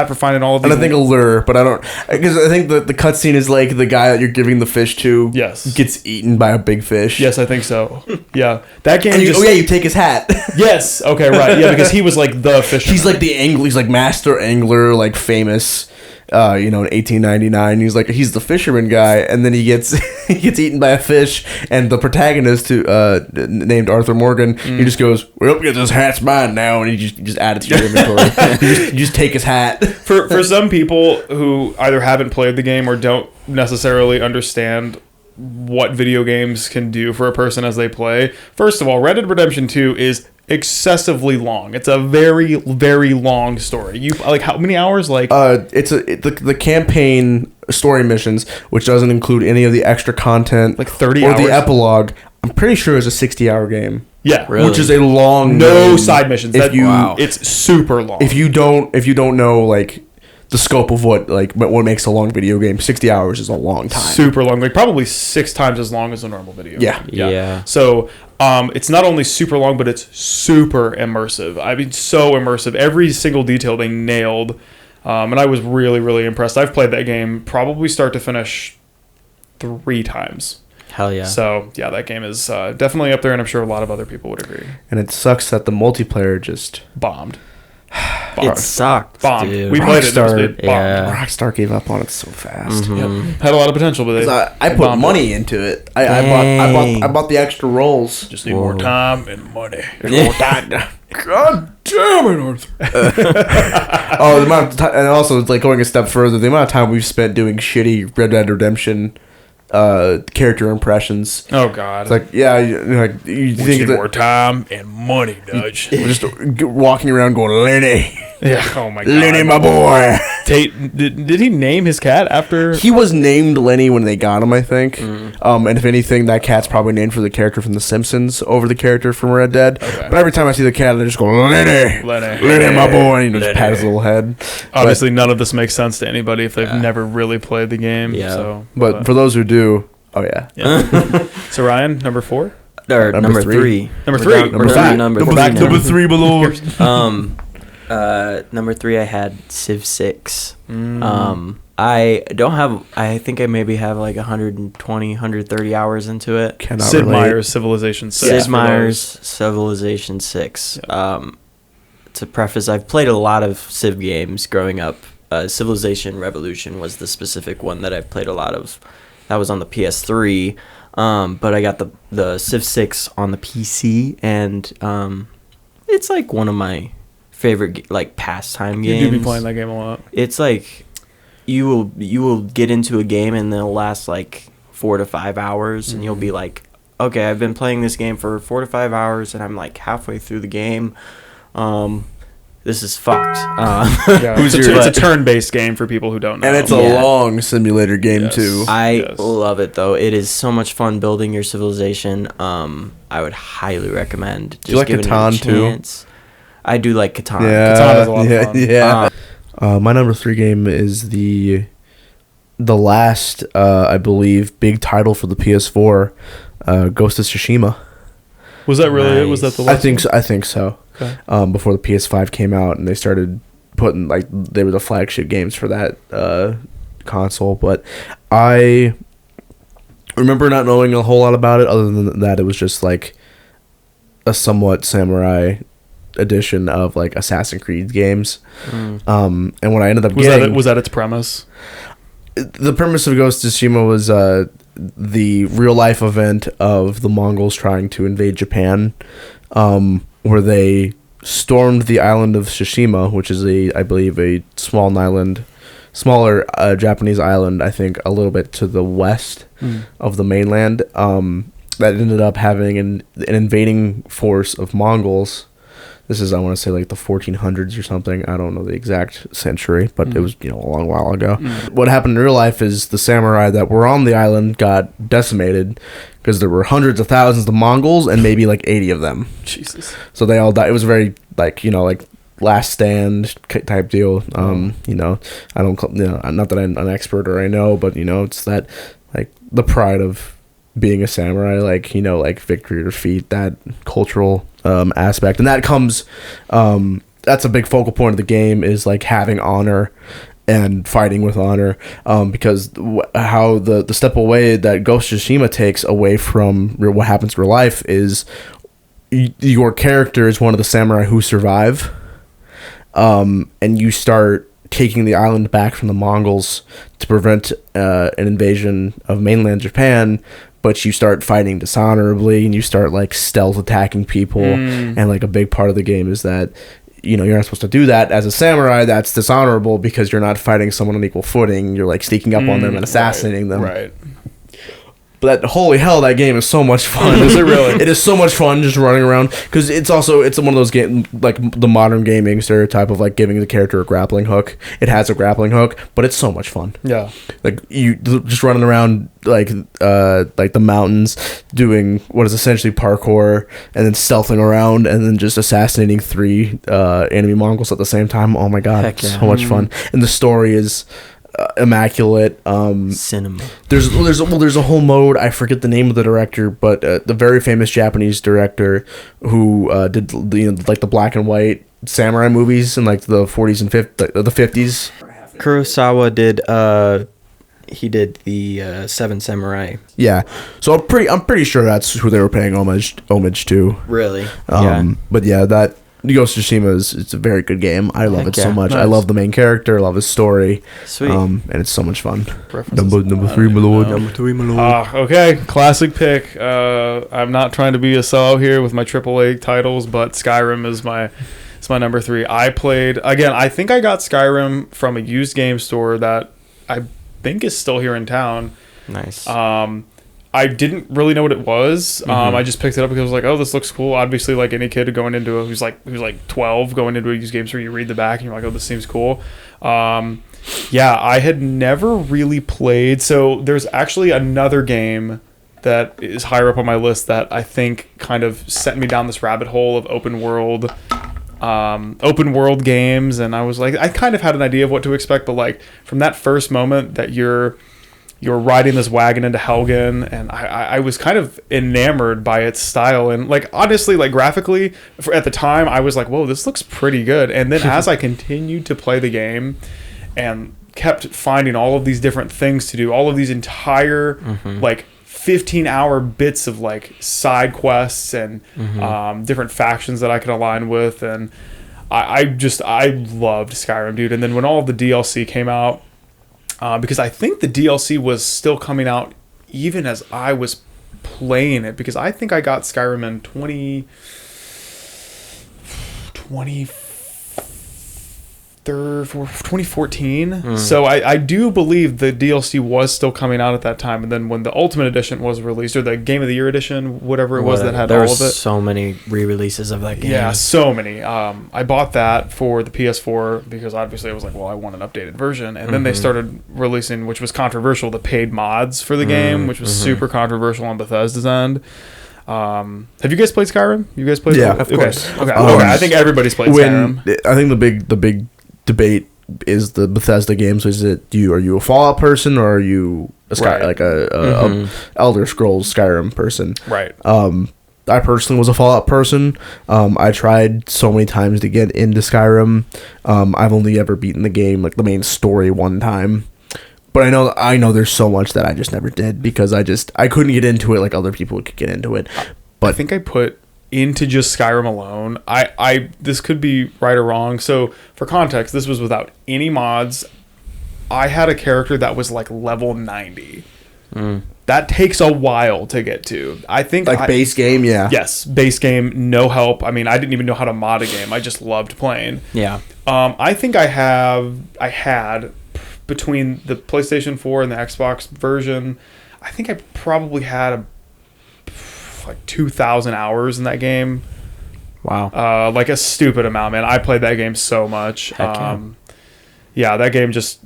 for finding all of these... And I think a lure, but I don't... Because I think the cutscene is like the guy that you're giving the fish to gets eaten by a big fish. Yes, I think so. Yeah. That game you take his hat. Yes. Okay, right. Yeah, because he was like the fisherman. He's like the angler. He's like master angler, like famous... in 1899, he's the fisherman guy, and then he gets eaten by a fish, and the protagonist, named Arthur Morgan, he just goes, "Well, this hat's mine now," and you just add it to your inventory. you just take his hat. For some people who either haven't played the game or don't necessarily understand what video games can do for a person as they play, first of all, Red Dead Redemption 2 is excessively long. It's a very, very long story. You like how many hours? The campaign story missions, which doesn't include any of the extra content, like 30 or hours. The epilogue. I'm pretty sure it's a 60-hour game. Yeah, really? Which is a long. No side missions. Wow. It's super long. If you don't know like the scope of what makes a long video game, 60 hours is a long time. Super long, like probably 6 times as long as a normal video. Yeah. So it's not only super long, but it's super immersive. I mean, so immersive. Every single detail they nailed, and I was really, really impressed. I've played that game probably start to finish 3 times. Hell yeah. So yeah, that game is definitely up there, and I'm sure a lot of other people would agree. And it sucks that the multiplayer just bombed. It sucked, bombed. dude. We played it. It bombed. Rockstar gave up on it so fast. Mm-hmm. Yep. Had a lot of potential, but I put money into it. I bought the extra rolls. Just need more time and money. More time. God damn it, Arthur. The amount of time, and also it's like going a step further, the amount of time we've spent doing shitty Red Dead Redemption character impressions. Oh god. It's like, you think more time and money, Dutch. Just walking around going, Lenny. Yeah. Oh my god. Lenny, my boy. Tate, did he name his cat after? He was named Lenny when they got him, I think. And if anything, that cat's probably named for the character from The Simpsons over the character from Red Dead. Okay. But every time I see the cat, I just go, Lenny, my boy. And he just pat his little head. Obviously, none of this makes sense to anybody if they've never really played the game. Yeah. So, but for those who do, oh yeah. So Ryan, number 4? Or number 3. Number 3. Number 3 below. Number 3, I had Civ 6. I think I maybe have like 120, 130 hours into it. Cannot Sid relate. Meier's Civilization 6. Sid Meier's Civilization 6. Yep. To preface, I've played a lot of Civ games growing up. Civilization Revolution was the specific one that I've played a lot of. That was on the PS3. But I got the Civ 6 on the PC, and it's like one of my favorite like pastime games. You do be playing that game a lot. It's like you will get into a game and it'll last like 4 to 5 hours, and you'll be like, okay, I've been playing this game for 4 to 5 hours, and I'm like halfway through the game. This is fucked. Yeah, it's a turn-based game for people who don't know. And it's a long simulator game too. I love it though. It is so much fun building your civilization. I would highly recommend. Just do you like giving Catan it a chance. I do like Catan. Yeah, Catan is a lot of fun. Yeah. My number 3 game is the last, I believe, big title for the PS4, Ghost of Tsushima. Was that really it? Was that the last I think so. Okay. Before the PS5 came out, and they started putting, like, they were the flagship games for that console. But I remember not knowing a whole lot about it, other than that it was just like a somewhat samurai edition of like Assassin's Creed games. And what I ended up getting was that its premise? The premise of Ghost of Tsushima was the real life event of the Mongols trying to invade Japan, where they stormed the island of Tsushima, which is I believe a smaller Japanese island, I think a little bit to the west of the mainland, that ended up having an invading force of Mongols. This is, I want to say, like the 1400s or something. I don't know the exact century, but it was, a long while ago. What happened in real life is the samurai that were on the island got decimated because there were hundreds of thousands of Mongols and maybe like 80 of them. Jesus. So they all died. It was very like last stand type deal. I don't, not that I'm an expert or I know, but it's that like the pride of being a samurai, like victory or defeat, that cultural aspect, and that comes that's a big focal point of the game, is like having honor and fighting with honor, because how the step away that Ghost of Tsushima takes away from what happens in real life is your character is one of the samurai who survive, and you start taking the island back from the Mongols to prevent an invasion of mainland Japan. But you start fighting dishonorably, and you start like stealth attacking people, and like a big part of the game is that you're not supposed to do that as a samurai. That's dishonorable because you're not fighting someone on equal footing. You're like sneaking up on them and assassinating them. Right. But holy hell, that game is so much fun. Is it really? It is so much fun just running around, because it's one of those games, like the modern gaming stereotype of like giving the character a grappling hook. It has a grappling hook, but it's so much fun. Yeah, like you just running around like the mountains, doing what is essentially parkour, and then stealthing around, and then just assassinating 3 enemy Mongols at the same time. Oh my god, Heck yeah. So much fun, and the story is immaculate. Cinema. There's a whole mode. I forget the name of the director, but the very famous Japanese director who did like the black and white samurai movies in like the 40s and 50s. Kurosawa did. He did the Seven Samurai. Yeah, so I'm pretty sure that's who they were paying homage to. Really? Yeah. But yeah, that Ghost of Tsushima it's a very good game. I love it so much. Nice. I love the main character. I love his story. Sweet. And it's so much fun. Number 3, my lord. Number 3, my lord. Okay, classic pick. I'm not trying to be a sellout here with my AAA titles, but Skyrim is my number 3. I think I got Skyrim from a used game store that I think is still here in town. Nice. I didn't really know what it was. I just picked it up because I was like, oh, this looks cool. Obviously, like any kid going into who's like 12 going into a used game store, you read the back and you're like, oh, this seems cool. Yeah, I had never really played. So there's actually another game that is higher up on my list that I think kind of sent me down this rabbit hole of open world games, and I was like, I kind of had an idea of what to expect, but like from that first moment that you're you're riding this wagon into Helgen, and I was kind of enamored by its style. And like honestly, like graphically, at the time, I was like, "Whoa, this looks pretty good." And then as I continued to play the game, and kept finding all of these different things to do, all of these entire like 15-hour bits of like side quests and different factions that I could align with, and I loved Skyrim, dude. And then when all of the DLC came out, because I think the DLC was still coming out even as I was playing it, because I think I got Skyrim in 2014. So I do believe the DLC was still coming out at that time. And then when the Ultimate Edition was released, or the Game of the Year Edition, whatever it was that had all of it. There were so many re-releases of that game. Yeah, so many. I bought that for the PS4 because obviously I was like, well, I want an updated version. And then they started releasing, which was controversial, the paid mods for the game, which was super controversial on Bethesda's end. Have you guys played Skyrim? You guys played? Yeah, of course. Okay. I think everybody's played Skyrim. I think the big debate is the Bethesda games. Is it are you a Fallout person, or are you a Elder Scrolls Skyrim person? Right. I personally was a Fallout person. I tried so many times to get into Skyrim. I've only ever beaten the game, like the main story, one time. But I know there's so much that I just never did because I couldn't get into it like other people could get into it. But I think I put into just Skyrim alone. This could be right or wrong. So for context, this was without any mods. I had a character that was like level 90. That takes a while to get to. I think base game, yeah. Yes, base game, no help. I mean, I didn't even know how to mod a game. I just loved playing. Yeah. I think I had between the PlayStation 4 and the Xbox version, I think I probably had like 2,000 hours in that game. Wow. Like a stupid amount, man. I played that game so much. Yeah, that game just,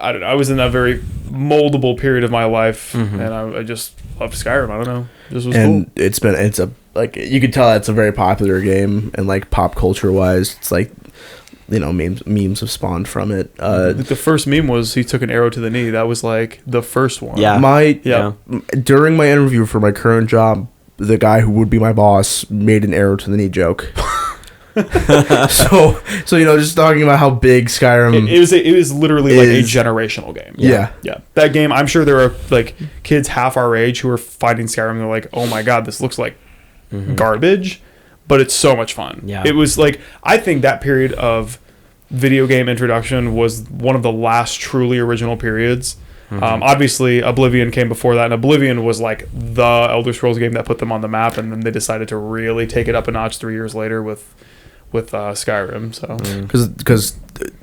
I don't know. I was in a very moldable period of my life, and I just loved Skyrim. I don't know. This was cool. It's a, like, you could tell it's a very popular game, and like pop culture wise, it's like, you know, memes have spawned from it. The first meme was he took an arrow to the knee. That was like the first one. Yeah. During my interview for my current job, the guy who would be my boss made an arrow to the knee joke. so you know, just talking about how big Skyrim it was literally like a generational game. Yeah. That game, I'm sure there are like kids half our age who are fighting Skyrim and they're like, oh my god, this looks like garbage, but it's so much fun. Yeah. It was like, I think that period of video game introduction was one of the last truly original periods. Obviously Oblivion came before that, and Oblivion was like the Elder Scrolls game that put them on the map, and then they decided to really take it up a notch 3 years later with Skyrim. So because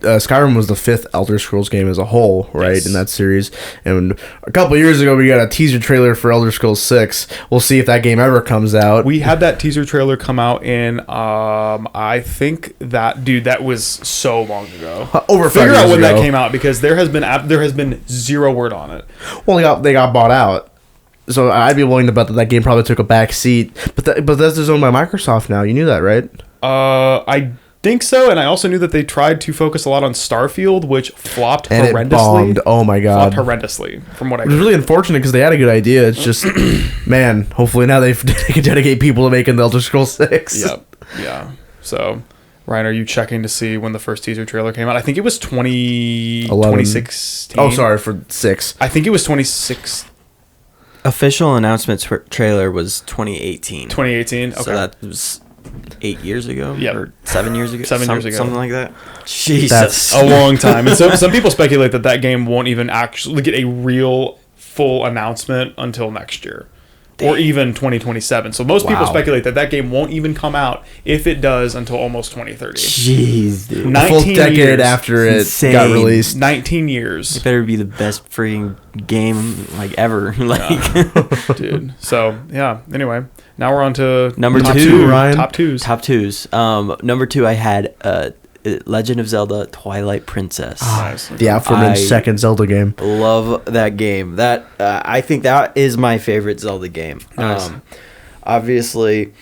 Skyrim was the 5th Elder Scrolls game as a whole, right? Yes. In that series. And a couple of years ago, we got a teaser trailer for Elder Scrolls 6. We'll see if that game ever comes out. We had that teaser trailer come out in, I think that was so long ago. Over 5 years Figure out when ago. that came out, because there has been zero word on it. Well, they got bought out. So I'd be willing to bet that game probably took a back seat. But that's owned by Microsoft now. You knew that, right? I think so, and I also knew that they tried to focus a lot on Starfield, which flopped And horrendously. it bombed. Oh my god. Flopped horrendously, from what I It was really unfortunate because they had a good idea. It's just, man, hopefully now they can dedicate people to making the Elder Scrolls 6. Yep. Yeah. So, Ryan, are you checking to see when the first teaser trailer came out? I think it was 2016. Oh, sorry, for 6. I think it was 2016. Official announcement trailer was 2018. 2018. Okay. So that was 8 years ago? Yeah. Or 7 years ago? 7 years ago. Something like that. Jesus. That's a long time. And so some people speculate that game won't even actually get a real full announcement until next year. Or even 2027. So most people speculate that game won't even come out, if it does, until almost 2030. Jeez, dude. 19 a full decade years. after it Insane. got released. 19 years. It better be the best freaking game like ever. Dude. So, yeah. Anyway, now we're on to Number top two, Ryan. Top twos. Top twos. Number 2, I had Legend of Zelda Twilight Princess. Nice. The aforementioned second Zelda game. Love that game. That I think that is my favorite Zelda game. Nice. Obviously,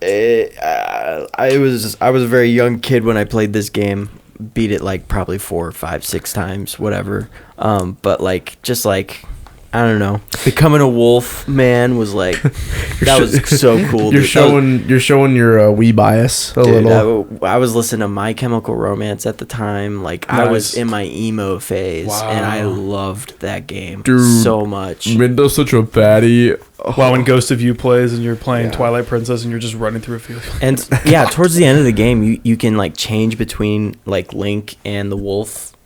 I was a very young kid when I played this game. beat it like probably 4, 5, 6 times, whatever. But like just like I don't know, becoming a wolf man was like that was so cool. You're dude. you're showing your Wii bias a Dude, little. I was listening to My Chemical Romance at the time. Like I was in my emo phase, and I loved that game so much. Mindo's such a baddie. Wow, when Ghost of You plays and you're playing Twilight Princess and you're just running through a field. And yeah, towards the end of the game, you can like change between like Link and the wolf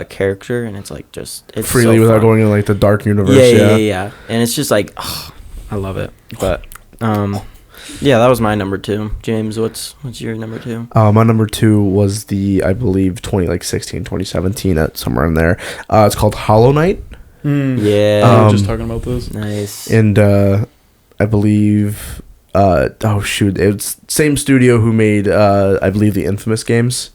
character, and it's like just it's freely so without fun. going into like the dark universe. Yeah. And it's just like I love it. But yeah, that was my number 2. James, what's your number 2? My number 2 was I believe 2016, 2017, somewhere in there. It's called Hollow Knight. Yeah, we were just talking about this. Nice. And I believe it's same studio who made I believe the Infamous games.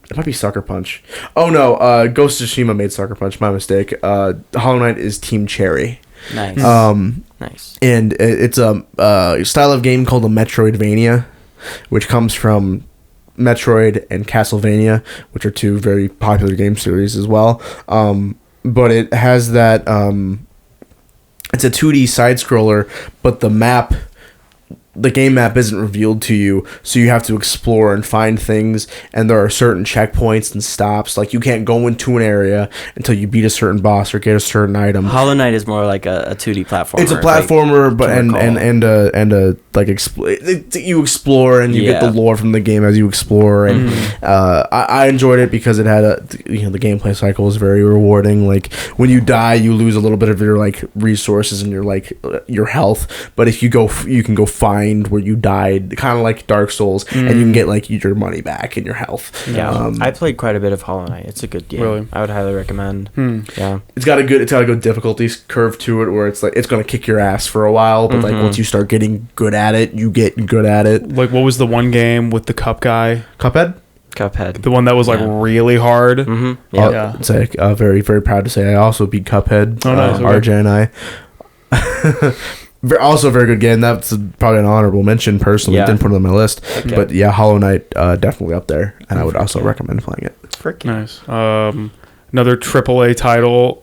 It might be Sucker Punch. Oh no, Ghost of Tsushima made Sucker Punch. My mistake. Hollow Knight is Team Cherry. Nice. Nice. And it's a style of game called a Metroidvania, which comes from Metroid and Castlevania, which are 2 very popular game series as well. But it has that it's a 2D side scroller, but the game map isn't revealed to you, so you have to explore and find things, and there are certain checkpoints and stops. Like, you can't go into an area until you beat a certain boss or get a certain item. Hollow Knight is more like a 2D platformer. It's a platformer, like, but you explore and you get the lore from the game as you explore, and I enjoyed it because it had the gameplay cycle is very rewarding. Like, when you die, you lose a little bit of your like resources and your health, but if you can go find where you died, kind of like Dark Souls, and you can get like your money back and your health. Yeah, I played quite a bit of Hollow Knight. It's a good game. Really? I would highly recommend. Yeah, it's got a good difficulty curve to it, where it's like it's gonna kick your ass for a while, but like once you start getting good at it, you get good at it. Like, what was the one game with the cup guy? Cuphead, the one that was like really hard. Yeah. It's like very, very proud to say I also beat Cuphead. Oh, nice. RJ and I. Also a very good game. That's probably an honorable mention personally. Didn't put it on my list. Okay. But yeah, Hollow Knight definitely up there, and I would also recommend playing it. Freaking nice. Another AAA title,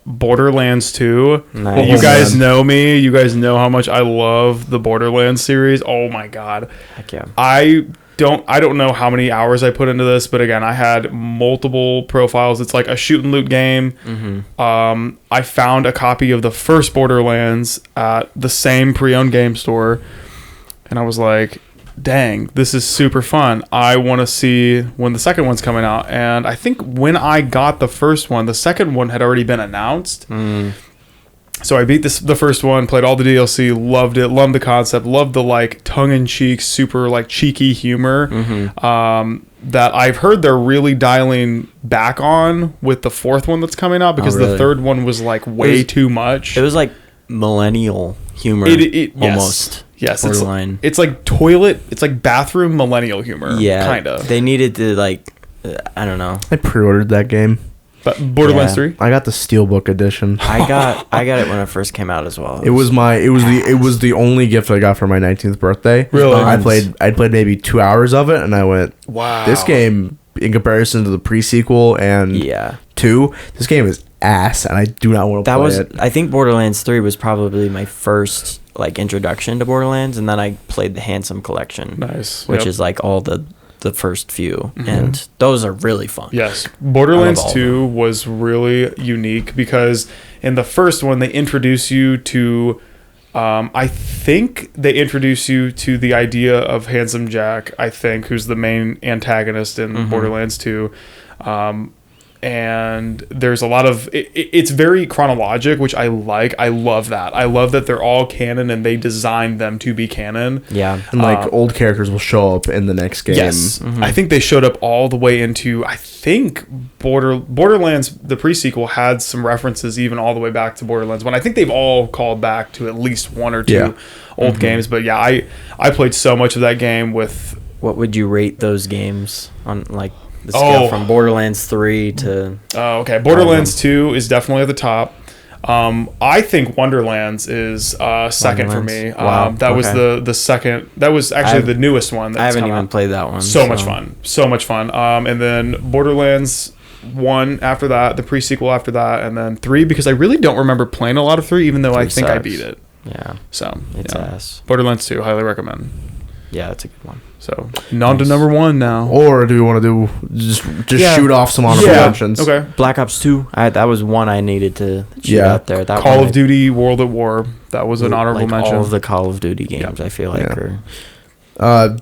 Borderlands 2. Nice. You guys know me. You guys know how much I love the Borderlands series. Oh my god. Heck yeah. I don't know how many hours I put into this, but again, I had multiple profiles. It's like a shoot and loot game. I found a copy of the first Borderlands at the same pre-owned game store, and I was like, dang, this is super fun. I want to see when the second one's coming out. And I think when I got the first one, the second one had already been announced. So I beat the first one, played all the DLC, loved it, loved the concept, loved the like tongue-in-cheek, super like cheeky humor that I've heard they're really dialing back on with the fourth one that's coming out, because the third one was like way too much. It was like millennial humor, almost. Yes, it's like toilet, it's like bathroom millennial humor. Yeah, kind of. They needed to like, I don't know. I pre-ordered that game. But Borderlands 3? I got the Steelbook edition. I got it when it first came out as well. It was the only gift I got for my 19th birthday. Really? I played maybe 2 hours of it, and I went, wow. This game, in comparison to the pre-sequel and 2, this game is ass, and I do not want to play it. I think Borderlands 3 was probably my first like introduction to Borderlands, and then I played the Handsome Collection. Nice. Which is like all the first few, and those are really fun. Yes. Borderlands 2 was really unique because in the first one they introduce you to I think they introduce you to the idea of Handsome Jack, I think, who's the main antagonist in Borderlands 2. And there's a lot of it's very chronologic, which I like. I love that. I love that they're all canon and they designed them to be canon. Yeah. And like old characters will show up in the next game. Yes. I think they showed up all the way into, I think Borderlands, the pre-sequel, had some references even all the way back to Borderlands 1. I think they've all called back to at least one or two old games. But yeah, I played so much of that game with... What would you rate those games on, like, the scale from Borderlands 3 to... Oh, okay. Borderlands 2 is definitely at the top. I think Wonderlands is second for me. Wow, That was the second. That was actually the newest one. That's I haven't come even out. played that one. So much fun. And then Borderlands 1 after that, the pre-sequel after that, and then 3, because I really don't remember playing a lot of 3, even though I think I beat it. Yeah. So It's ass. Borderlands 2, highly recommend. Yeah, that's a good one. So on to number 1 now. Or do we want to do just shoot off some honorable mentions? Okay. Black Ops 2. That was one I needed to shoot out there. That Call of Duty World at War. That was an honorable mention. All of the Call of Duty games, I feel like.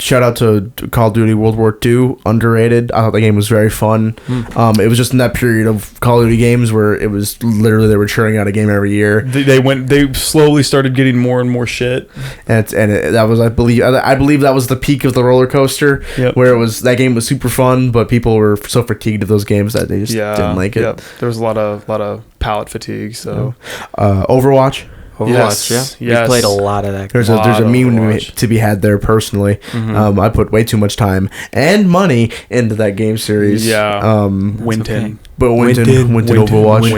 Shout out to Call of Duty World War II, underrated. I thought the game was very fun. It was just in that period of Call of Duty games where it was literally they were churning out a game every year. They slowly started getting more and more shit, that was I believe that was the peak of the roller coaster, where it was that game was super fun, but people were so fatigued of those games that they just didn't like it. Yeah, there was a lot of palette fatigue. So, Overwatch. Yes. We played a lot of that. There's a meme to be had there personally. I put way too much time and money into that game series. Yeah. Winton. But Winton Overwatch.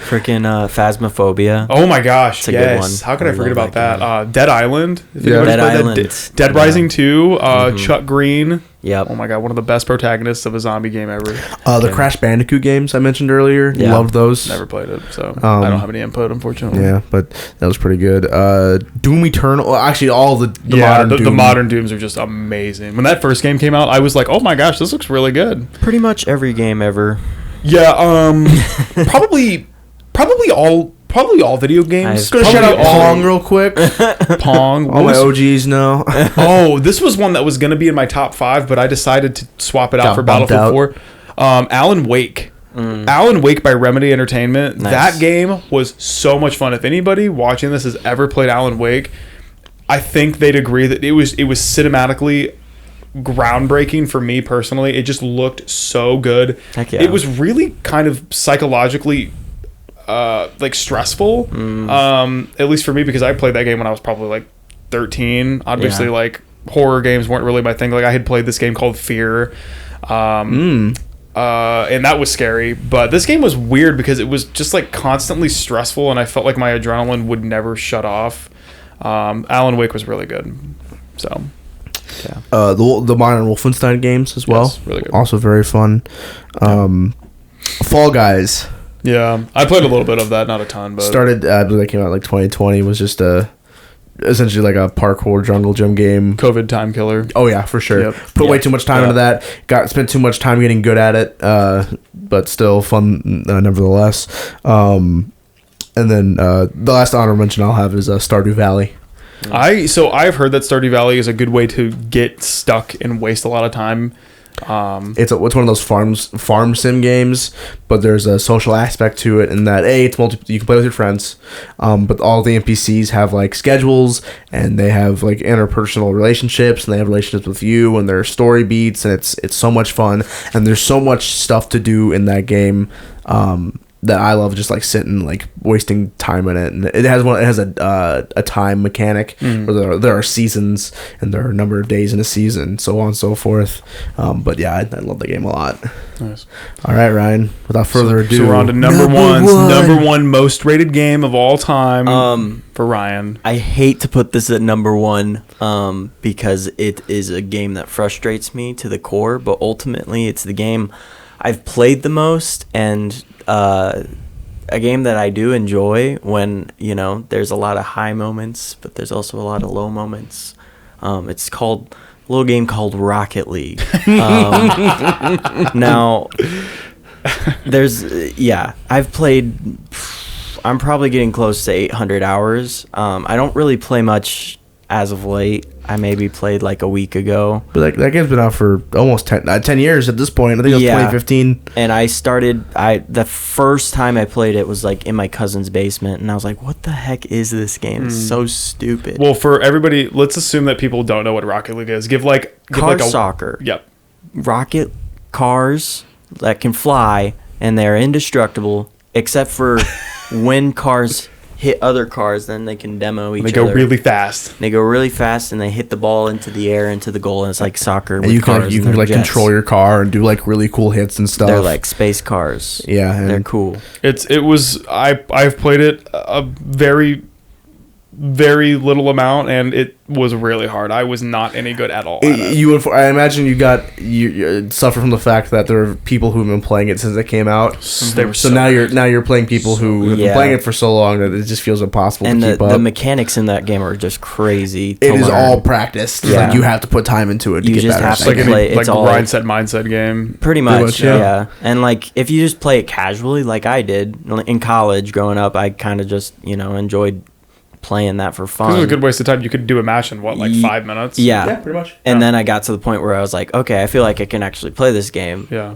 Freaking Phasmophobia. Oh my gosh. It's a good one. How could I forget about that that? Dead Island. Dead Island. Dead Rising 2. Chuck Green. Yep. Oh my god, one of the best protagonists of a zombie game ever. The Crash Bandicoot games I mentioned earlier. Yeah. Loved those. Never played it, so I don't have any input, unfortunately. Yeah, but that was pretty good. Doom Eternal. Well, actually, all the modern Dooms are just amazing. When that first game came out, I was like, oh my gosh, this looks really good. Pretty much every game ever. Yeah, probably all video games. Just gonna shout out Pong real quick. Pong. All my OGs know. Oh, this was one that was gonna be in my top 5, but I decided to swap it out for Battlefield 4. Alan Wake. Alan Wake by Remedy Entertainment. Nice. That game was so much fun. If anybody watching this has ever played Alan Wake, I think they'd agree that it was cinematically groundbreaking for me personally. It just looked so good. Heck yeah. It was really kind of psychologically stressful, at least for me, because I played that game when I was probably like 13. Obviously, like horror games weren't really my thing. Like I had played this game called Fear, and that was scary. But this game was weird because it was just like constantly stressful, and I felt like my adrenaline would never shut off. Alan Wake was really good. So. Yeah. The modern Wolfenstein games as well. Yes, really good. Also very fun. Fall Guys. Yeah, I played a little bit of that, not a ton, but started. I believe that came out like 2020. Was just essentially like a parkour jungle gym game. COVID time killer. Oh yeah, for sure. Yep. Put way too much time into that. Spent too much time getting good at it. But still fun nevertheless. And then the last honorable mention I'll have is Stardew Valley. I've heard that Stardew Valley is a good way to get stuck and waste a lot of time. It's one of those farm sim games, but there's a social aspect to it in that it's you can play with your friends, but all the NPCs have like schedules and they have like interpersonal relationships and they have relationships with you and their story beats, and it's so much fun, and there's so much stuff to do in that game. That I love, just like sitting, like wasting time in it, and it has a time mechanic where there are seasons and there are a number of days in a season, so on and so forth. But yeah, I love the game a lot. Nice. All right, Ryan. Without further ado, so we're on to number one most rated game of all time for Ryan. I hate to put this at number 1 because it is a game that frustrates me to the core, but ultimately it's the game I've played the most, and a game that I do enjoy when, there's a lot of high moments, but there's also a lot of low moments. It's a little game called Rocket League. Now, I've played, I'm probably getting close to 800 hours. I don't really play much as of late. I maybe played like a week ago. But that game's been out for almost 10 years at this point. I think it was 2015. And the first time I played it was like in my cousin's basement, and I was like, what the heck is this game? It's so stupid. Well, for everybody, let's assume that people don't know what Rocket League is. Give soccer. Yep. Rocket cars that can fly, and they're indestructible, except for when cars hit other cars, then they can demo each They other. go really fast. They go really fast, and they hit the ball into the air, into the goal, and it's like soccer. And with you can cars you and can they're like jets. control your car and do like really cool hits and stuff. They're like space cars. yeah, and They're cool. I've played it a very, very little amount, and it was really hard. I was not any good at all. At it. I imagine you suffer from the fact that there are people who've been playing it since it came out. They were So now you're playing people who have been Yeah. playing it for so long that it just feels impossible And to keep the up. mechanics in that game are just crazy. It to is learn. all practiced. Yeah. Like you have to put time into it to You get just better. have at to that like game. play- any like it's all- grind set mindset game. Pretty much, much, yeah. yeah. And like, if you just play it casually, like I did in college growing up, I kind of just enjoyed playing that for fun. This was a good waste of time. You could do a match in what, like Ye- 5 minutes? Yeah. pretty much. And Yeah. then I got to the point where I was like, okay, I feel like I can actually play this game. Yeah.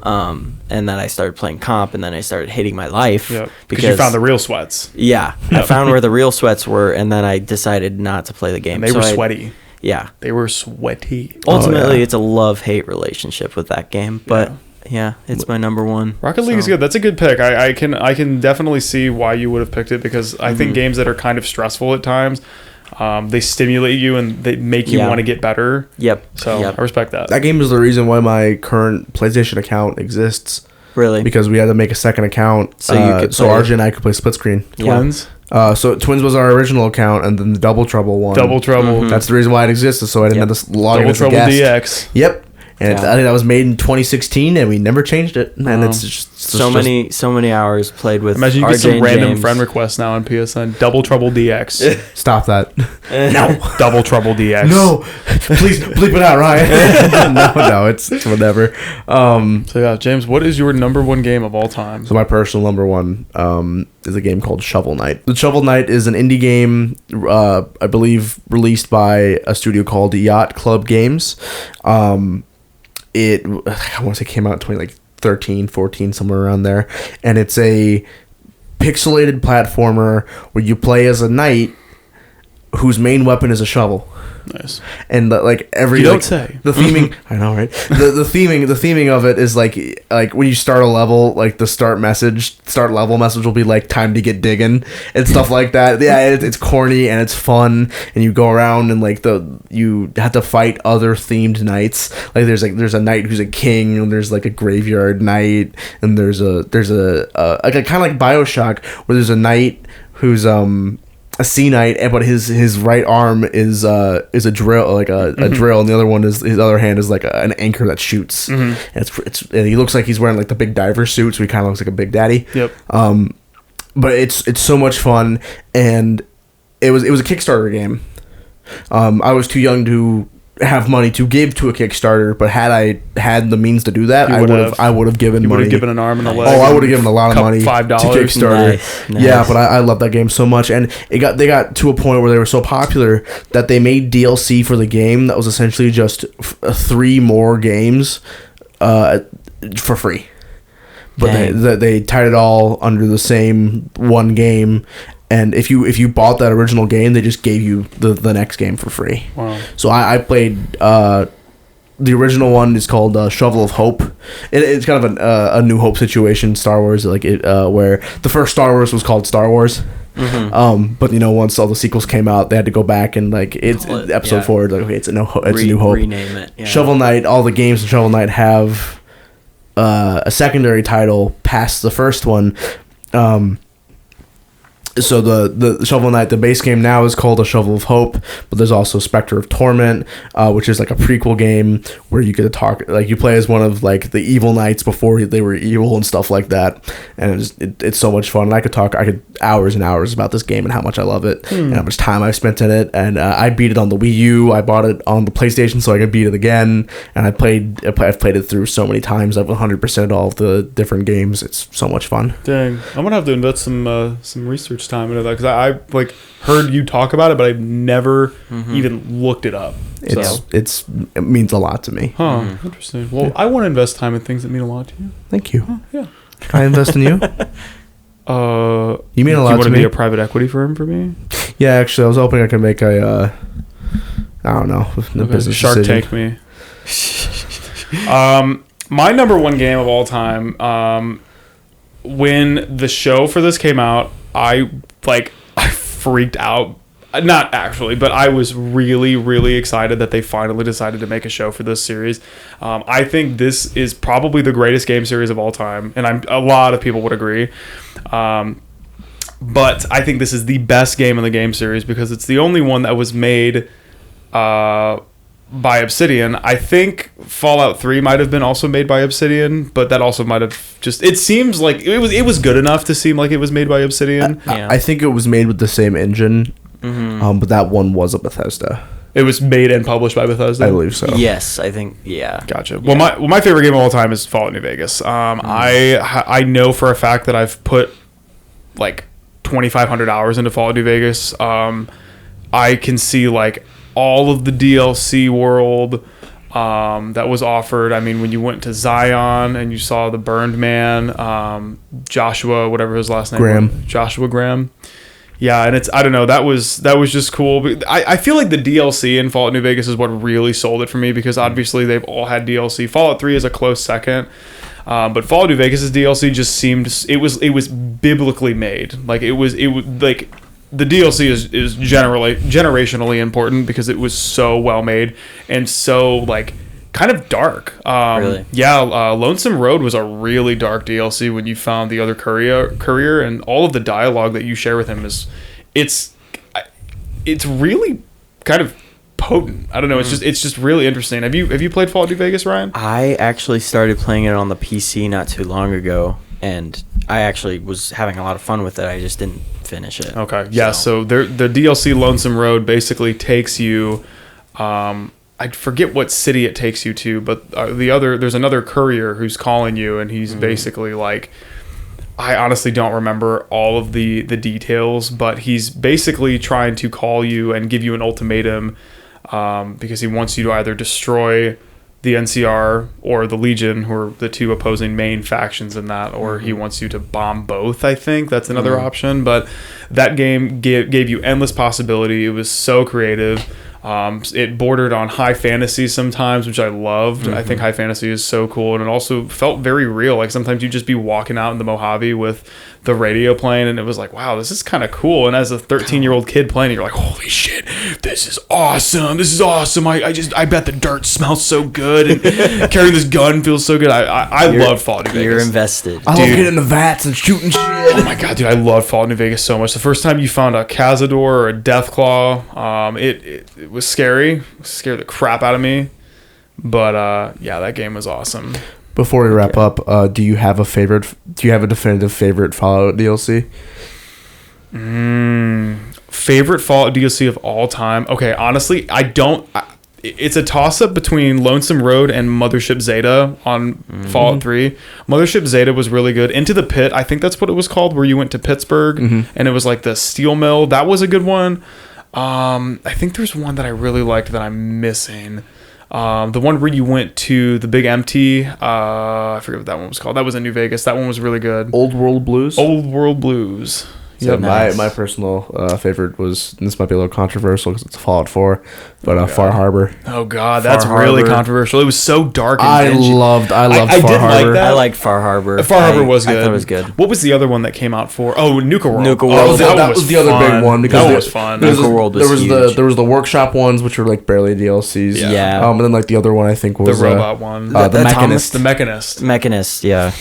And then I started playing comp, and then I started hating my life. Yeah. Because you found the real sweats. Yeah, I found where the real sweats were, and then I decided not to play the game. And they So were I- sweaty. Yeah. They were sweaty. Ultimately, yeah. it's a love-hate relationship with that game, but yeah, it's my number one. Rocket League is So- good. That's a good pick. I can definitely see why you would have picked it, because I think games that are kind of stressful at times, they stimulate you and they make you Yeah. want to get better. Yep. So Yep. I respect that. That game is the reason why my current PlayStation account exists, Really? because we had to make a second account So you could so play- RJ and I could play split screen. Yeah. Twins, So Twins was our original account, and then the Double Trouble one. Double Trouble, That's the reason why it existed, so I didn't Yep. have to log in Double as a Trouble guest. DX. Yep. And Yeah. I think that was made in 2016, and we never changed it. And Wow. it's just so many hours played with Imagine you RJ get some and random James. friend requests now on PSN. Double Trouble DX. Stop that. No. Double Trouble DX. No, please bleep it out, Ryan. no, it's whatever. So yeah, James, what is your number one game of all time? So my personal number one is a game called Shovel Knight. The Shovel Knight is an indie game, I believe, released by a studio called Yacht Club Games. I want to say it came out in 2013, 14, somewhere around there, and it's a pixelated platformer where you play as a knight whose main weapon is a shovel. Nice. And every You don't say. the theming I know, right? The theming of it is like when you start a level, like the start level message will be like time to get digging and stuff like that. Yeah, it's corny and it's fun, and you go around and you have to fight other themed knights. Like there's a knight who's a king, and there's like a graveyard knight, and there's a kind of like BioShock where there's a knight who's a sea knight, but his right arm is a drill, like a drill, and the other one is his other hand is like an anchor that shoots. And and he looks like he's wearing like the big diver suit, so he kind of looks like a big daddy. Yep. But it's so much fun, and it was a Kickstarter game. I was too young to have money to give to a Kickstarter, but had I had the means to do that, I would have given You would money. have given an arm and a leg. Oh, I would have given a lot of money $5 to Kickstarter. Nice. Yeah, but I love that game so much, and they got to a point where they were so popular that they made DLC for the game that was essentially just 3 more games for free. But they tied it all under the same one game, and if you bought that original game, they just gave you the next game for free. Wow. So I played the original one is called Shovel of Hope. It's kind of a New Hope situation, Star Wars, where the first Star Wars was called Star Wars. But once all the sequels came out, they had to go back and it's episode 4. Okay, it's a New Hope. Rename it. Yeah. Shovel Knight. All the games in Shovel Knight have a secondary title past the first one. So the Shovel Knight, the base game now is called A Shovel of Hope, but there's also Spectre of Torment, which is like a prequel game where you get to talk, you play as one of the evil knights before they were evil and stuff like that, and it's so much fun. And I could hours and hours about this game and how much I love it and how much time I've spent in it. And I beat it on the Wii U. I bought it on the PlayStation so I could beat it again. And I've played it through so many times. I've 100% all of the different games. It's so much fun. Dang, I'm gonna have to invest some research time into that, because I heard you talk about it, but I've never even looked it up. It means a lot to me. Huh. Interesting. Well, I want to invest time in things that mean a lot to you. Thank you. Yeah. Can I invest in you? You mean a lot you want to to be me. a private equity firm for me? Yeah, actually, I was hoping I could make a I don't know, Okay, business Shark decision. Tank me. My number one game of all time. When the show for this came out, I freaked out. Not actually, but I was really, really excited that they finally decided to make a show for this series. I think this is probably the greatest game series of all time, and a lot of people would agree. But I think this is the best game in the game series because it's the only one that was made by Obsidian. I think Fallout 3 might have been also made by Obsidian, but that also might have just... It seems like it was good enough to seem like it was made by Obsidian. I think it was made with the same engine. But that one was a Bethesda. It was made and published by Bethesda? I believe so. Yes, I think, yeah. Gotcha. Yeah. Well, my favorite game of all time is Fallout New Vegas. I know for a fact that I've put like 2,500 hours into Fallout New Vegas. I can see like all of the DLC world that was offered. I mean, when you went to Zion and you saw the Burned Man, Joshua, whatever his last name was. Joshua Graham. Yeah, and I don't know, that was just cool. But I feel like the DLC in Fallout New Vegas is what really sold it for me because obviously they've all had DLC. Fallout 3 is a close second. But Fallout New Vegas' DLC just seemed it was biblically made. Like it was like the DLC is generationally important because it was so well made and so like kind of dark. Really? Yeah, Lonesome Road was a really dark DLC when you found the other courier, and all of the dialogue that you share with him it's really kind of potent. I don't know. It's just really interesting. Have you played Fallout New Vegas, Ryan? I actually started playing it on the PC not too long ago, and I actually was having a lot of fun with it. I just didn't finish it. Okay. Yeah. So the DLC Lonesome Road basically takes you. I forget what city it takes you to, but there's another courier who's calling you, and he's basically like, I honestly don't remember all of the details, but he's basically trying to call you and give you an ultimatum because he wants you to either destroy the NCR or the Legion, who are the two opposing main factions in that, or he wants you to bomb both. I think that's another option, but that game gave you endless possibility. It was so creative. It bordered on high fantasy sometimes, which I loved. I think high fantasy is so cool, and it also felt very real. Like sometimes you'd just be walking out in the Mojave with the radio playing, and it was like, wow, this is kind of cool. And as a 13-year-old kid playing it, you're like, holy shit, this is awesome. This is awesome. I bet the dirt smells so good, and carrying this gun feels so good. I love Fallout New Vegas. You're invested. I love getting in the vats and shooting shit. Oh my god, dude, I love Fallout New Vegas so much. The first time you found a Cazador or a Deathclaw, it was scary. It scared the crap out of me. But yeah, that game was awesome. Before we wrap up, do you have a definitive favorite Fallout DLC? Favorite Fallout DLC of all time? Okay, honestly, I don't. It's a toss-up between Lonesome Road and Mothership Zeta on Fallout 3. Mothership Zeta was really good. Into the Pit, I think that's what it was called, where you went to Pittsburgh, and it was like the steel mill. That was a good one. I think there's one that I really liked that I'm missing. The one where you went to the Big Empty, I forget what that one was called. That was in New Vegas. That one was really good. Old World Blues? Old World Blues. So Yep. nice. my personal favorite was, this might be a little controversial because it's Fallout 4, but Far Harbor. Oh god, that's really controversial. It was so dark and I dingy. loved I Far did Harbor. like that. I liked Far Harbor. Far Harbor was good. I thought it was good. What was the other one that came out for? Oh, Nuka World. Nuka Oh, World. that was the other big one because that was fun. Nuka World was huge. There was the workshop ones, which were like barely DLCs. Yeah. And then like the other one I think was the robot one. the The Mechanist. The Mechanist. Mechanist, yeah.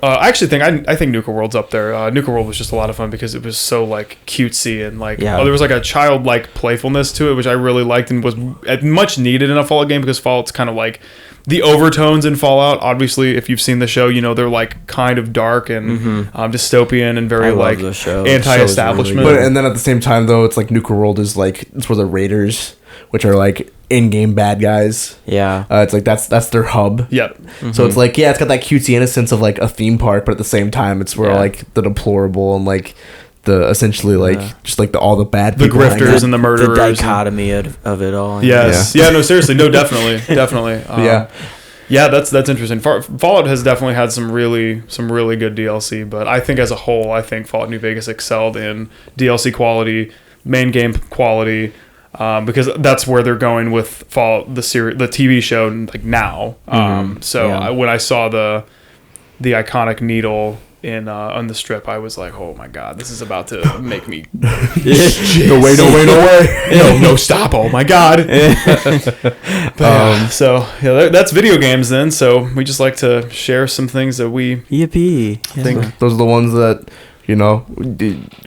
I actually think I think Nuka World's up there. Nuka World was just a lot of fun because it was so like cutesy and like there was like a childlike playfulness to it, which I really liked and was much needed in a Fallout game because Fallout's kind of like the overtones in Fallout. Obviously, if you've seen the show, you know they're like kind of dark and dystopian and very like anti-establishment. But and then at the same time though, it's like Nuka World is like it's where the Raiders, which are like in-game bad guys. Yeah. It's like that's their hub. Yep. So it's like it's got that cutesy innocence of like a theme park, but at the same time it's where like the deplorable and like the essentially like just like all the bad people, the grifters and the murderers, the dichotomy of it all. Yes. Yeah. No, seriously. No, definitely. Yeah, that's interesting. Fallout has definitely had some really good DLC, but I think as a whole, I think Fallout New Vegas excelled in DLC quality, main game quality, because that's where they're going with Fallout the TV show like now. When I saw the iconic needle on the strip, I was like, oh my god, this is about to make me No way, no way, no way. no stop, oh my god. So that's video games then. So we just like to share some things that we Yippee. think those are the ones that, you know,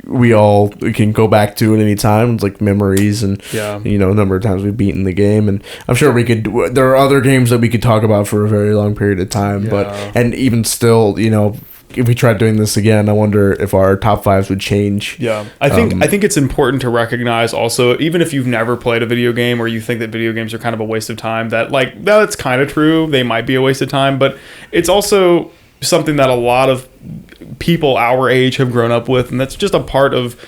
we can go back to at any time. It's like memories and, you know, a number of times we've beaten the game. And I'm sure there are other games that we could talk about for a very long period of time. And even still, you know, if we tried doing this again, I wonder if our top fives would change. Yeah, I think it's important to recognize also, even if you've never played a video game or you think that video games are kind of a waste of time, that's kind of true. They might be a waste of time, but it's also something that a lot of people our age have grown up with, and that's just a part of.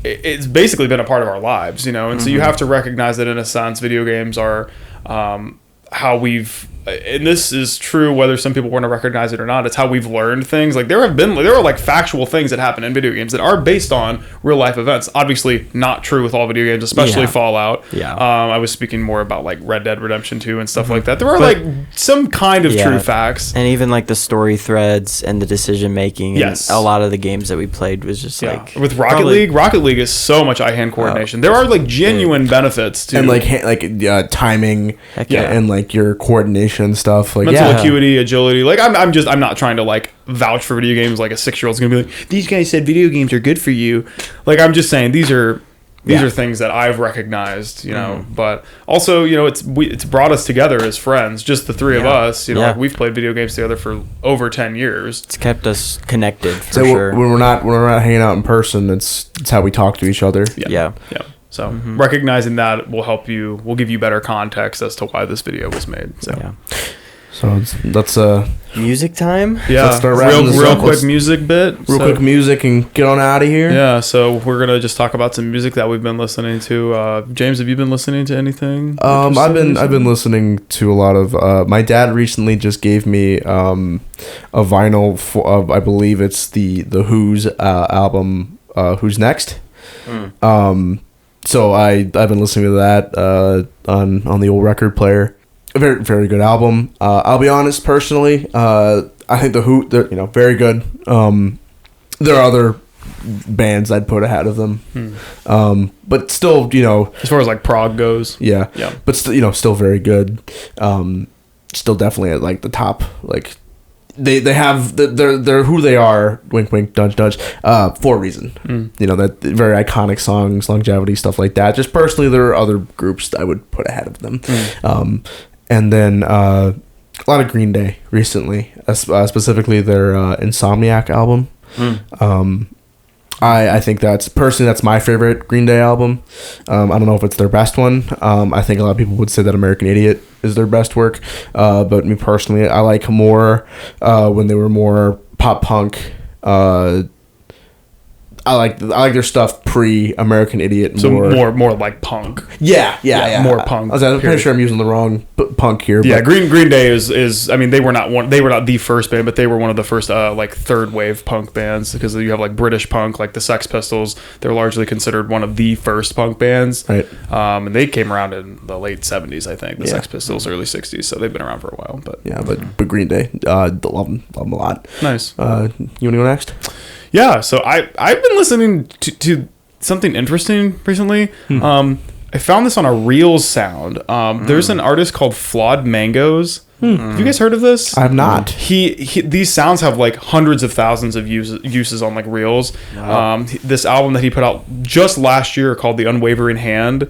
It's basically been a part of our lives, you know. And so you have to recognize that in a sense, video games are how we've. And this is true whether some people want to recognize it or not. It's how we've learned things. Like there are like factual things that happen in video games that are based on real life events. Obviously not true with all video games, especially Fallout. I was speaking more about like Red Dead Redemption 2 and stuff like that. There are like some kind of true facts. And even like the story threads and the decision making. Yes. And a lot of the games that we played was just like with Rocket League is so much eye-hand coordination. There are like genuine benefits to and like timing and like your coordination and stuff, like mental acuity, agility. Like I'm not trying to like vouch for video games. Like a 6-year-old's gonna be like, these guys said video games are good for you. Like I'm just saying these are things that I've recognized, you know. But also, you know, it's brought us together as friends, just the three of us. You know, like we've played video games together for over 10 years. It's kept us connected for sure. When we're not hanging out in person, it's how we talk to each other. Yeah. So recognizing that will give you better context as to why this video was made. So let's music time. Yeah, let's start real quick music bit. Quick music and get on out of here. Yeah, so we're gonna just talk about some music that we've been listening to. James, have you been listening to anything? I've been listening to a lot of. My dad recently just gave me a vinyl of I believe it's the Who's album. Who's Next? So I've been listening to that on the old record player. A very, very good album. I'll be honest, personally, I think the Who, they're, you know, very good. There are other bands I'd put ahead of them, but still, you know, as far as like prog goes, yeah. But still, you know, still very good. Still definitely at like the top, like. They have they're who they are, wink wink nudge nudge, for a reason. You know, that very iconic songs, longevity, stuff like that. Just personally, there are other groups that I would put ahead of them. And then a lot of Green Day recently, specifically their Insomniac album. I think that's my favorite Green Day album. I don't know if it's their best one. I think a lot of people would say that American Idiot is their best work. But me personally, I like more when they were more pop punk. I like their stuff pre-American Idiot. So more like punk. Yeah. More punk. I'm pretty sure I'm using the wrong punk here. Yeah, Green Day is. I mean, they were not the first band, but they were one of the first like third wave punk bands, because you have like British punk, like the Sex Pistols. They're largely considered one of the first punk bands. Right. And they came around in the late 70s, I think. The Sex Pistols, early 60s. So they've been around for a while. But but Green Day, love them a lot. Nice. You want to go next? Yeah, so I've been listening to something interesting recently. I found this on a Reels sound. There's an artist called Flawed Mangoes. Have you guys heard of this? I have not. These sounds have like hundreds of thousands of uses on like Reels. Wow. This album that he put out just last year called The Unwavering Hand.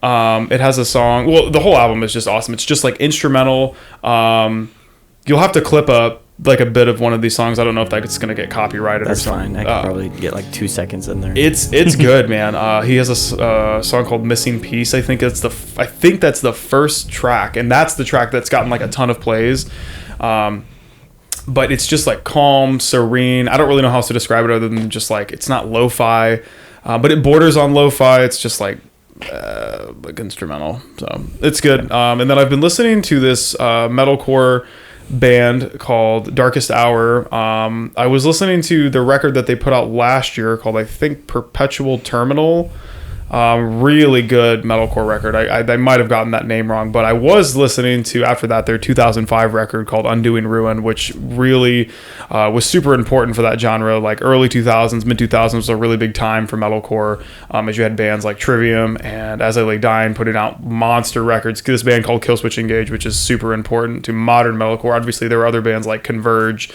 It has a song. Well, the whole album is just awesome. It's just like instrumental. You'll have to clip up like a bit of one of these songs. I don't know if that's going to get copyrighted or something. That's fine. I could probably get like 2 seconds in there. It's good, man. He has a song called Missing Piece. I think that's the first track, and that's the track that's gotten like a ton of plays. But it's just like calm, serene. I don't really know how else to describe it other than just like, it's not lo-fi, but it borders on lo-fi. It's just like instrumental. So it's good. And then I've been listening to this metalcore band called Darkest Hour. I was listening to the record that they put out last year called, I think, Perpetual Terminal. Really good metalcore record. I might have gotten that name wrong, but I was listening to, after that, their 2005 record called Undoing Ruin, which really was super important for that genre. Like early 2000s, mid 2000s was a really big time for metalcore, as you had bands like Trivium and As I Lay Dying putting out monster records. This band called Killswitch Engage, which is super important to modern metalcore. Obviously, there were other bands like Converge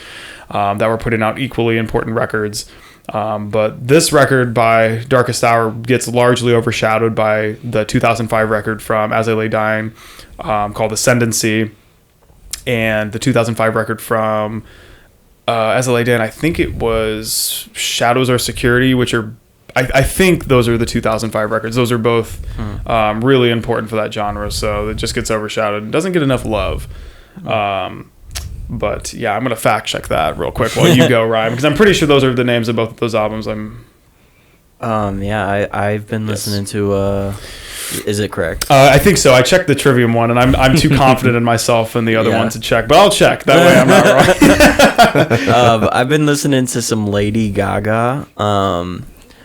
that were putting out equally important records. But this record by Darkest Hour gets largely overshadowed by the 2005 record from As I Lay Dying, called Ascendancy, and the 2005 record from As I Lay Dying, I think it was Shadows Are Security, which are, I think those are the 2005 records. Those are both really important for that genre, so it just gets overshadowed. It doesn't get enough love. But yeah, I'm gonna fact check that real quick while you go, Ryan, because I'm pretty sure those are the names of both of those albums. I've been listening to. Is it correct? I think so. I checked the Trivium one, and I'm too confident in myself and the other one to check, but I'll check. That way I'm not wrong. I've been listening to some Lady Gaga.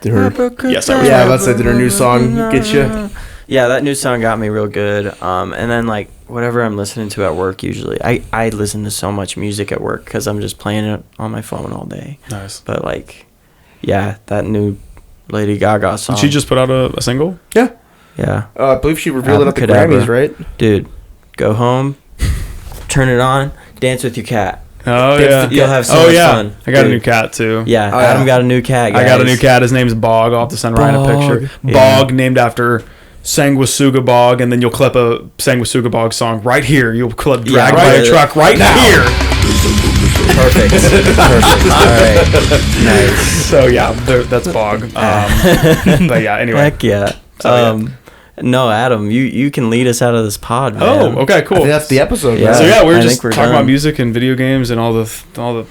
Yes, I was about to say, did her new song get you? Yeah, that new song got me real good. And then like whatever I'm listening to at work, usually I listen to so much music at work because I'm just playing it on my phone all day. Nice. But like, yeah, that new Lady Gaga song. Did she just put out a single? Yeah. Yeah. I believe she revealed it at the Abracadabra. Grammys, right? Dude, go home, turn it on, dance with your cat. Oh yeah. You'll have so much fun. I got Dude. a new cat too. Yeah, Adam got a new cat, guys. I got a new cat. His name's Bog. I'll have to send Ryan a picture. Yeah. Bog, named after Sanguisuga Bog, and then you'll clip a Sanguisuga Bog song right here. You'll clip Dragged by a Truck right now. Here. Perfect. All right. Nice. So yeah, that's Bog. But yeah, anyway. Heck yeah. So, no, Adam, you can lead us out of this pod, man. Oh, okay, cool. I think that's the episode. Yeah. man. So yeah, we were I just think we're talking done. about music and video games and all the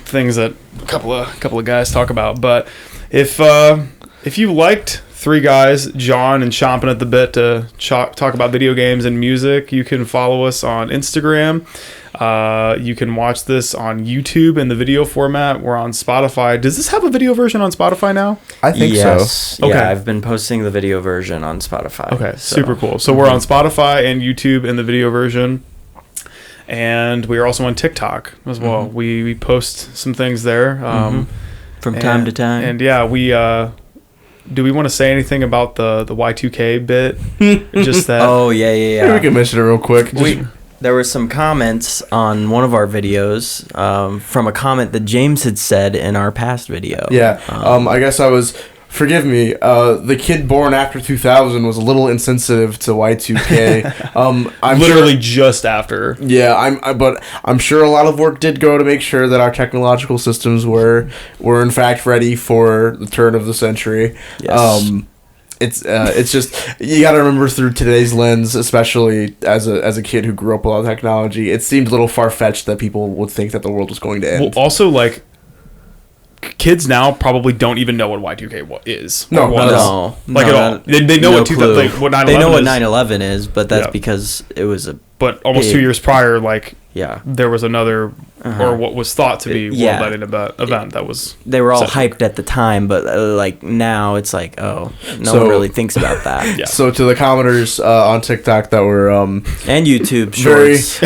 things that a couple of guys talk about. But if you liked three guys jawing and chomping at the bit to talk about video games and music, you can follow us on Instagram. You can watch this on YouTube in the video format. We're on Spotify. Does this have a video version on Spotify now? I think so. Okay. Yeah, I've been posting the video version on Spotify. Okay, so. super cool. So we're on Spotify and YouTube in the video version. And we are also on TikTok as well. We post some things there. From time to time. And yeah, we... do we want to say anything about the Y2K bit? Just that. Oh, yeah. Maybe we can mention it real quick. There were some comments on one of our videos from a comment that James had said in our past video. Yeah. I guess I was... Forgive me. The kid born after 2000 was a little insensitive to Y2K. I'm literally sure, just after. Yeah, but I'm sure a lot of work did go to make sure that our technological systems were in fact ready for the turn of the century. Yes. It's just, you got to remember through today's lens, especially as a kid who grew up with all technology, it seemed a little far-fetched that people would think that the world was going to end. Well, also, like, kids now probably don't even know what Y2K is. No, was. at Like, all. They know No what clue. what 9/11 They know what is. 9/11 is, but that's Yeah. because it was a... But almost big- 2 years prior, like, Yeah. there was another, or what was thought to be Yeah. world-ending event that was... They were all set. hyped at the time, but like now it's like, oh, no So- one really thinks about that. Yeah. So to the commenters on TikTok that were And YouTube very, shorts.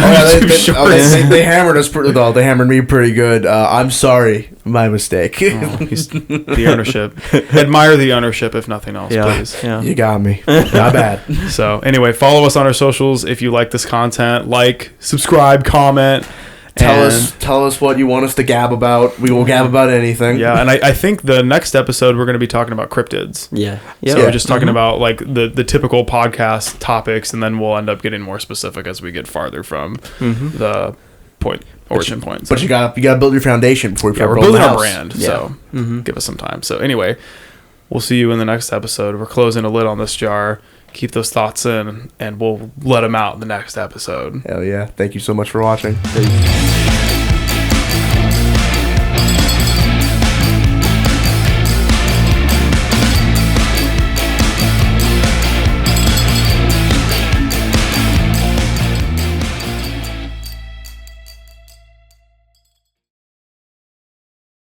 they hammered us pretty well. They hammered me pretty good. I'm sorry, my mistake. He's the ownership. Admire the ownership, if nothing else, please. Yeah. You got me. Not bad. So anyway, follow us on our socials if you like this content. Like, subscribe, comment. Tell us what you want us to gab about. We will gab about anything. Yeah, and I think the next episode we're going to be talking about cryptids. Yeah. So Yeah. we're just talking about like the typical podcast topics, and then we'll end up getting more specific as we get farther from the origin points. But you got to build your foundation before you yeah, start we're building building the our house. brand, so give us some time. So anyway, we'll see you in the next episode. We're closing a lid on this jar. Keep those thoughts in, and we'll let them out in the next episode. Hell yeah. Thank you so much for watching. Peace.